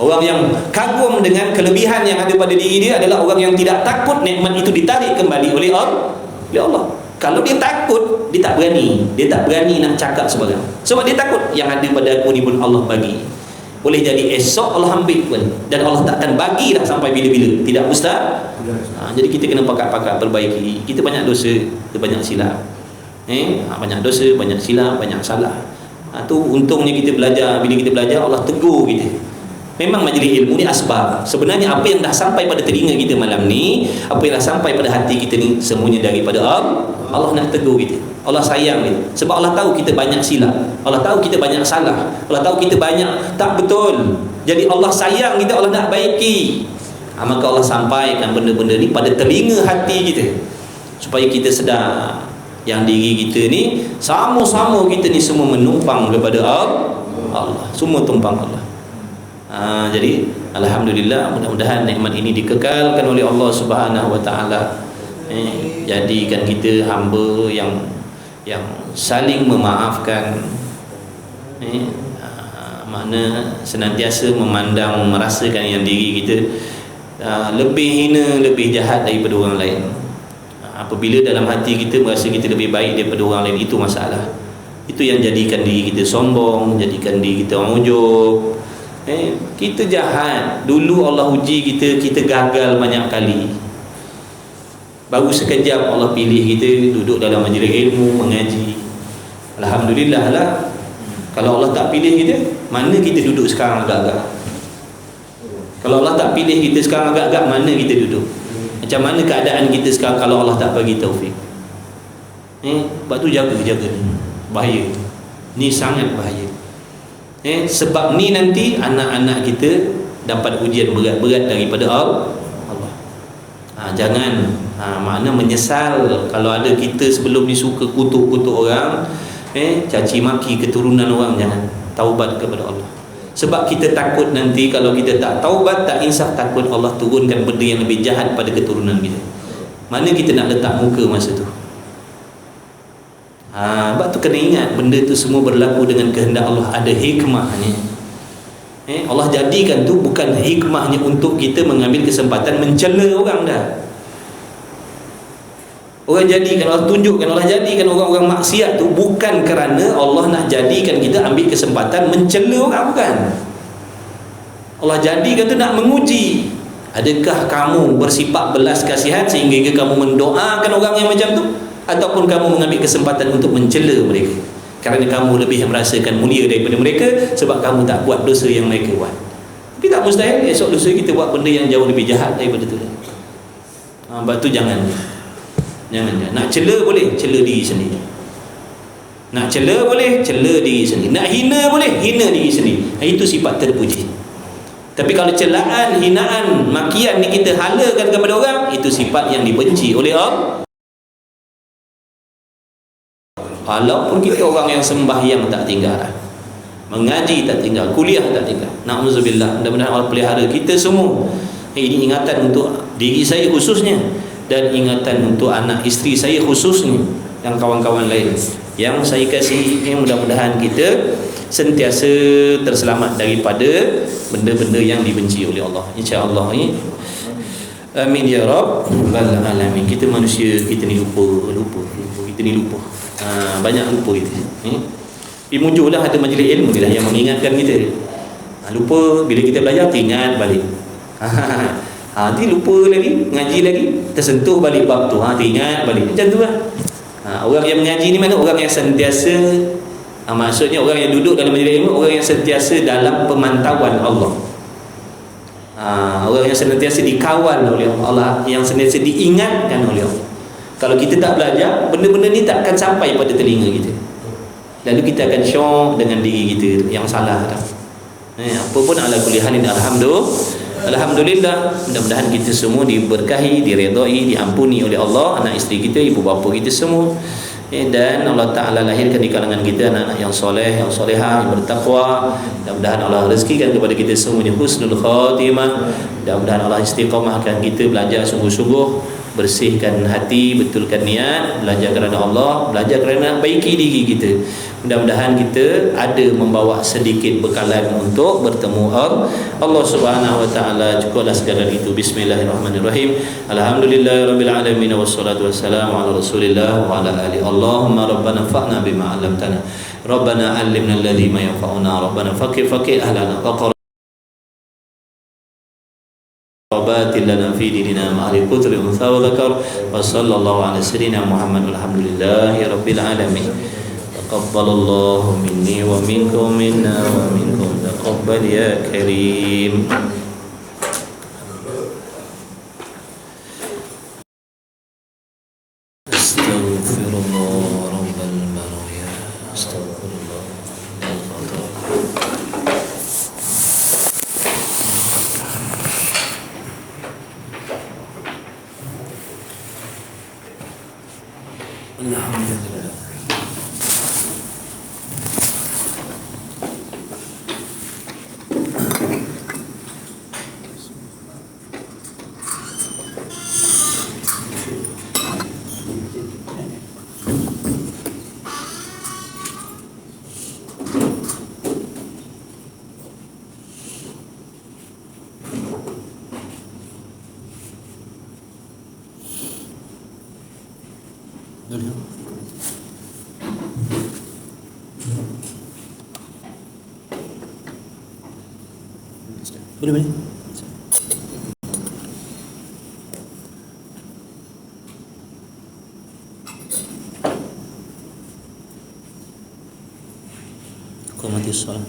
orang yang kagum dengan kelebihan yang ada pada diri dia adalah orang yang tidak takut nikmat itu ditarik kembali oleh Allah. Kalau dia takut, dia tak berani. Dia tak berani nak cakap sebarang. Sebab dia takut yang ada pada aku ni pun Allah bagi. Boleh jadi esok Allah ambil pun. Dan Allah takkan bagi dah sampai bila-bila. Tidak ustaz? Jadi kita kena pakat-pakat perbaiki. Kita banyak dosa, kita banyak silap. Banyak dosa, banyak silap, banyak salah. Tu untungnya kita belajar. Bila kita belajar, Allah tegur kita. Memang majlis ilmu ni asbab. Sebenarnya apa yang dah sampai pada telinga kita malam ni, apa yang dah sampai pada hati kita ni, semuanya daripada Allah. Allah nak tegur kita. Allah sayang kita. Sebab Allah tahu kita banyak silap. Allah tahu kita banyak salah. Allah tahu kita banyak tak betul. Jadi Allah sayang kita, Allah nak baiki. Maka Allah sampaikan benda-benda ni pada telinga hati kita, supaya kita sedar yang diri kita ni, sama-sama kita ni semua menumpang kepada Allah. Semua tumpang Allah. Jadi alhamdulillah, mudah-mudahan nikmat ini dikekalkan oleh Allah Subhanahu wa taala. Jadikan kita hamba yang saling memaafkan, makna senantiasa memandang, merasakan yang diri kita lebih hina, lebih jahat daripada orang lain. Apabila dalam hati kita merasa kita lebih baik daripada orang lain, itu masalah. Itu yang jadikan diri kita sombong, jadikan diri kita ujub. Kita jahat. Dulu Allah uji kita, kita gagal banyak kali. Baru sekejap Allah pilih kita duduk dalam majlis ilmu, mengaji. Alhamdulillah lah. Kalau Allah tak pilih kita, mana kita duduk sekarang agak-agak? Kalau Allah tak pilih kita sekarang agak-agak, mana kita duduk? Macam mana keadaan kita sekarang kalau Allah tak bagi taufik? Sebab tu jaga ni. Bahaya. Ni sangat bahaya. Sebab ni nanti anak-anak kita dapat ujian berat-berat daripada Allah. Jangan makna menyesal kalau ada kita sebelum ni suka kutuk-kutuk orang, caci maki keturunan orang. Jangan, taubat kepada Allah. Sebab kita takut nanti kalau kita tak taubat, tak insaf, takut Allah turunkan benda yang lebih jahat pada keturunan kita. Mana kita nak letak muka masa tu? Sebab tu kena ingat, benda tu semua berlaku dengan kehendak Allah. Ada hikmahnya. Allah jadikan tu bukan hikmahnya untuk kita mengambil kesempatan mencela orang dah. Orang jadikan, Allah tunjukkan, Allah jadikan orang-orang maksiat tu bukan kerana Allah nak jadikan kita ambil kesempatan mencela orang, bukan. Allah jadikan tu nak menguji. Adakah kamu bersifat belas kasihan sehingga kamu mendoakan orang yang macam tu, ataupun kamu mengambil kesempatan untuk mencela mereka kerana kamu lebih merasakan mulia daripada mereka sebab kamu tak buat dosa yang mereka buat. Tapi tak mustahil esok dosa kita buat benda yang jauh lebih jahat daripada tu. Sebab tu jangan. Nak cela boleh, cela diri sendiri. Nak cela boleh, cela diri sendiri. Nak hina boleh, hina diri sendiri. Itu sifat terpuji. Tapi kalau celaan, hinaan, makian ni kita halakan kepada orang, itu sifat yang dibenci oleh Allah. Walaupun kita orang yang sembahyang tak tinggal, mengaji tak tinggal, kuliah tak tinggal, na'udzubillah, mudah-mudahan Allah pelihara kita semua. Ini ingatan untuk diri saya khususnya, dan ingatan untuk anak isteri saya khususnya, dan kawan-kawan lain yang saya kasih. Mudah-mudahan kita sentiasa terselamat daripada benda-benda yang dibenci oleh Allah, insya-Allah. Amin ya rabbal alamin. Kita manusia, kita ni lupa. Kita ni lupa. Banyak lupa kita. Muncullah ada majlis ilmu ni lah yang mengingatkan kita. Lupa, bila kita belajar teringat balik. Nanti lupa lagi, ngaji lagi, tersentuh balik bab tu, teringat balik. Macam tu lah. Orang yang mengaji ni mana? Orang yang sentiasa, maksudnya orang yang duduk dalam majlis ilmu, orang yang sentiasa dalam pemantauan Allah. Orang yang senantiasa dikawal oleh Allah, yang senantiasa diingatkan oleh Allah. Kalau kita tak belajar, benda-benda ni tak akan sampai pada telinga kita. Lalu kita akan syok dengan diri kita yang salah dah. Apa pun ala kulli halin, alhamdulillah. Alhamdulillah, mudah-mudahan kita semua diberkahi, diredai, diampuni oleh Allah, anak isteri kita, ibu bapa kita semua. Dan Allah Ta'ala lahirkan di kalangan kita anak-anak yang soleh, yang solehah, yang bertakwa. Mudah-mudahan Allah rezekikan kepada kita semuanya husnul khatimah. Mudah-mudahan Allah istiqamahkan kita belajar sungguh-sungguh, bersihkan hati, betulkan niat, belajar kerana Allah, belajar kerana baiki diri kita. Mudah-mudahan kita ada membawa sedikit bekalan untuk bertemu Allah Subhanahu wa taala. Cukuplah segala itu. Bismillahirrahmanirrahim. Alhamdulillahirabbil alamin wassalatu wassalamu ala Rasulillah wa ala alihi. Allahumma rabbana fa'na bima 'allamtana. Rabbana 'allimna alladhi ma yanfa'una. Rabbana faqih ahlana لنا في ديننا مع القدر أنثى وذكر وصلى الله على سيدنا محمد والحمد لله رب العالمين. تقبل الله مني ومنكم منا ومنكم تقبل يا كريم. أستغفر الله رب البرايا أستغفر الله Alhamdulillah. Boleh. Kau mati solat.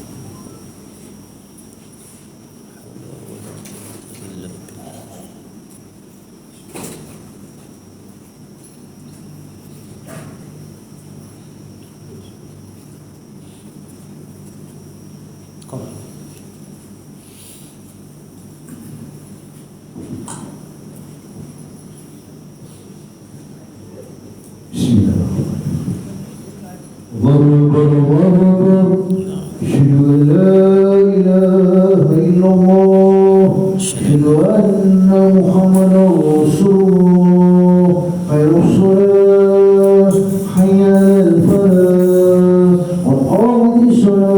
Surah